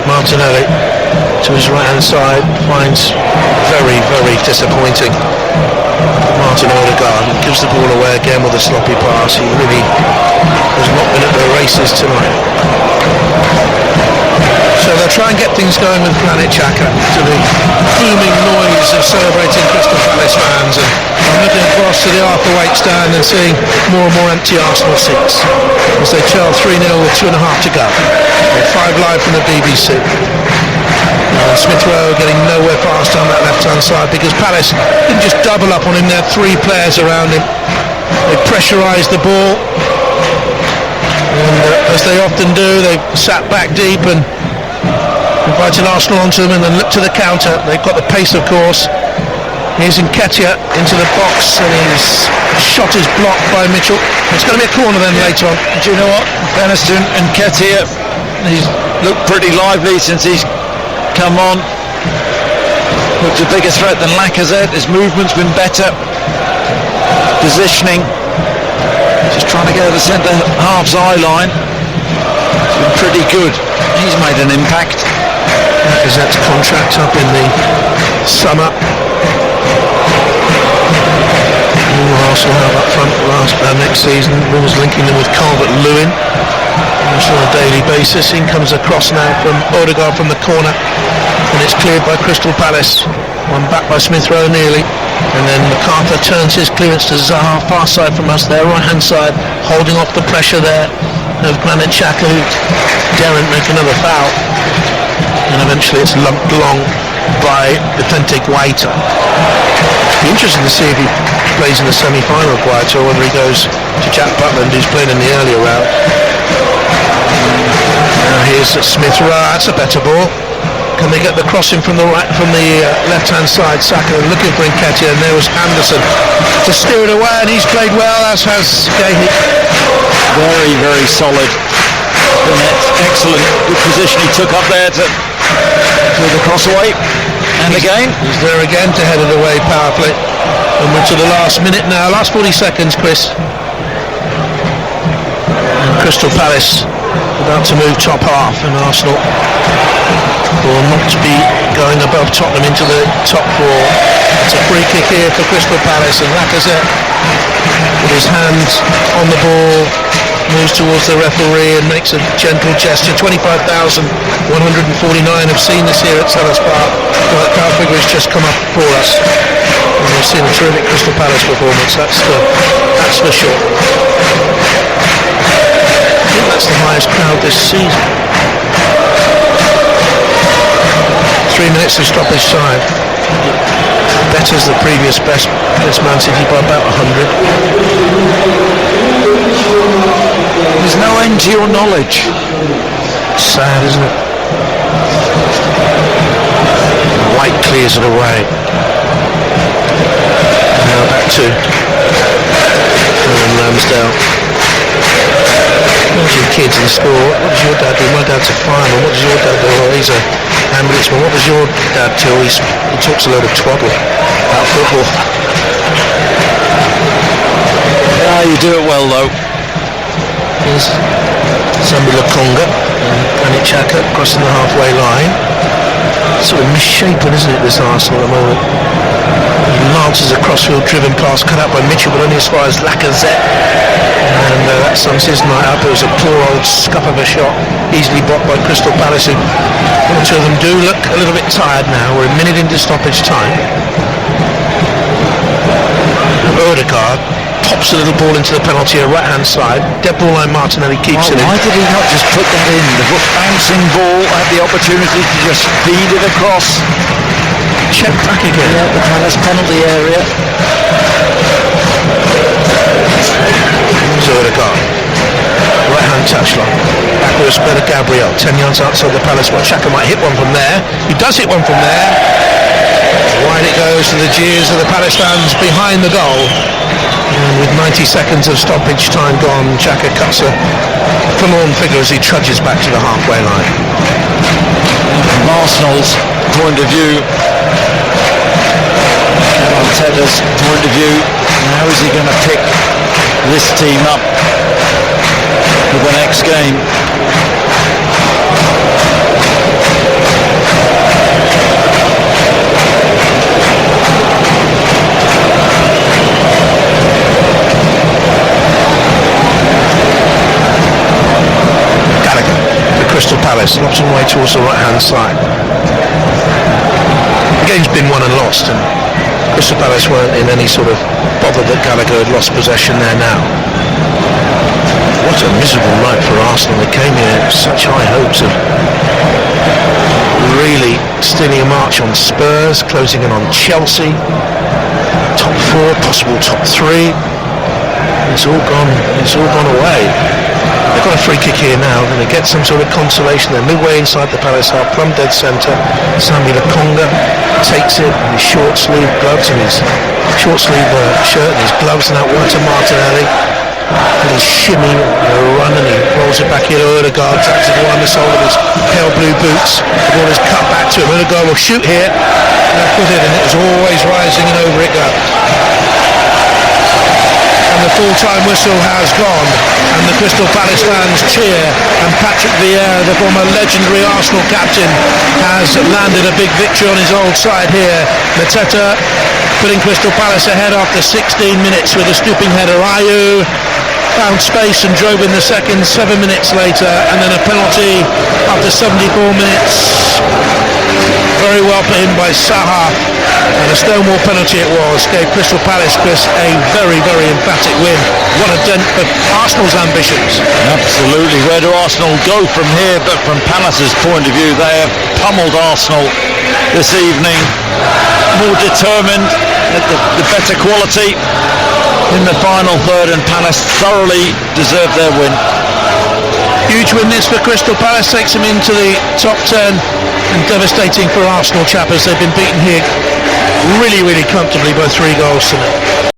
Martinelli to his right hand side finds very, very disappointing Martin Odegaard. He gives the ball away again with a sloppy pass. He really has not been at the races tonight. So they'll try and get things going with Granit Xhaka to the booming noise of celebrating Crystal Palace fans, and I'm looking across to the Arthurwaite stand and seeing more and more empty Arsenal seats as they trail 3-0 with 2.5 to go. 5 live from the BBC. Smith Rowe getting nowhere fast on that left hand side because Palace didn't just double up on him, there are 3 players around him. They pressurised the ball, and as they often do, they sat back deep and invited Arsenal onto them and then looked to the counter. They've got the pace, of course. Here's Nketiah into the box, and his shot is blocked by Mitchell. It's going to be a corner then later on. Do you know what? Beniston and Nketiah, he's looked pretty lively since he's come on. Looks a bigger threat than Lacazette. His movement's been better. Positioning. Just trying to get to the centre half's eye line. It's been pretty good. He's made an impact. Lacazette's contract up in the summer. Arsenal have up front next season. Rules linking them with Calvert-Lewin on a daily basis. In comes a cross now from Odegaard from the corner, and it's cleared by Crystal Palace. One back by Smith Rowe nearly, and then MacArthur turns his clearance to Zaha, far side from us, their right hand side, holding off the pressure there of Granit Xhaka, who daren't make another foul, and eventually it's lumped long by Authentic Waiter. Be interesting to see if he plays in the semi-final, Waiter, or whether he goes to Jack Butland, who's played in the earlier round. Now here's Smith Rowe. That's a better ball. Can they get the crossing from the left-hand side? Saka looking for Nketiah, and there was Anderson to steer it away, and he's played well, as has Gahey. Very, very solid. Excellent. Good position he took up there to the cross away. And again, he's there again to head it away powerfully. And we're to the last minute now, last 40 seconds, Chris. And Crystal Palace about to move top half, and Arsenal will not be going above Tottenham into the top 4. It's a free kick here for Crystal Palace, and Lacazette with his hand on the ball moves towards the referee and makes a gentle gesture. 25,149 have seen this here at Selhurst Park. Well, that crowd figure has just come up for us, and we've seen a terrific Crystal Palace performance, that's for sure. I think that's the highest crowd this season. 3 minutes of stoppage time. Betters the previous best Man City by about 100. There's no end to your knowledge. Sad, isn't it? White clears it away. Now back to Ramsdale. Imagine kids in school. What does your dad do? My dad's a fireman. What does your dad do? Oh, he's a ambulance-man. What does your dad do? He talks a load of twaddle about football. Yeah, you do it well though. Here's Sambi Lokonga and Granit Xhaka crossing the halfway line. Sort of misshapen, isn't it, this Arsenal at the moment? He lances a crossfield driven pass cut out by Mitchell, but only as far as Lacazette, and that sums his night up. It was a poor old scuff of a shot, easily blocked by Crystal Palace, who one or two of them do look a little bit tired now. We're a minute into stoppage time. Odegaard pops a little ball into the penalty area, right hand side. Dead ball line, Martinelli keeps it in. Why did he not just put that in? The bouncing ball had the opportunity to just feed it across. Check back again. Yeah, the Palace penalty area. Odegaard, right hand touchline. Backwards, better Gabriel, 10 yards outside the Palace. Well, Xhaka might hit one from there. He does hit one from there. Wide it goes to the jeers of the Palace fans behind the goal. And with 90 seconds of stoppage time gone, Xhaka cuts a forlorn figure as he trudges back to the halfway line. From Arsenal's point of view, Arteta's point of view, how is he going to pick this team up for the next game? Crystal Palace, lobs them away towards the right hand side. The game's been won and lost, and Crystal Palace weren't in any sort of bother that Gallagher had lost possession there now. What a miserable night for Arsenal. They came here with such high hopes of really stealing a march on Spurs, closing in on Chelsea, top 4, possible top 3. It's all gone away. They've got a free kick here now. They're going to get some sort of consolation. They're midway inside the Palace half, plumb dead centre. Sammy Lokonga takes it in his short sleeve gloves and his short sleeve shirt and his gloves, and out wide to Martinelli. Little shimmy, run, and he rolls it back in. Odegaard drags it around the sole of his pale blue boots. The ball is cut back to him. Odegaard will shoot here. Left with it, and it was always rising, and over it goes. And the full-time whistle has gone, and the Crystal Palace fans cheer, and Patrick Vieira, the former legendary Arsenal captain, has landed a big victory on his old side here. Mateta putting Crystal Palace ahead after 16 minutes with a stooping header. Ayew found space and drove in the second 7 minutes later, and then a penalty after 74 minutes. Very well put in by Saha, and a Stonewall penalty it was, gave Crystal Palace, Chris, a very, very emphatic win. What a dent for Arsenal's ambitions. Absolutely. Where do Arsenal go from here? But from Palace's point of view, they have pummeled Arsenal this evening. More determined, the better quality in the final third, and Palace thoroughly deserved their win. Huge win this for Crystal Palace, takes them into the top 10, and devastating for Arsenal, chappers. They've been beaten here really, really comfortably by 3 goals tonight.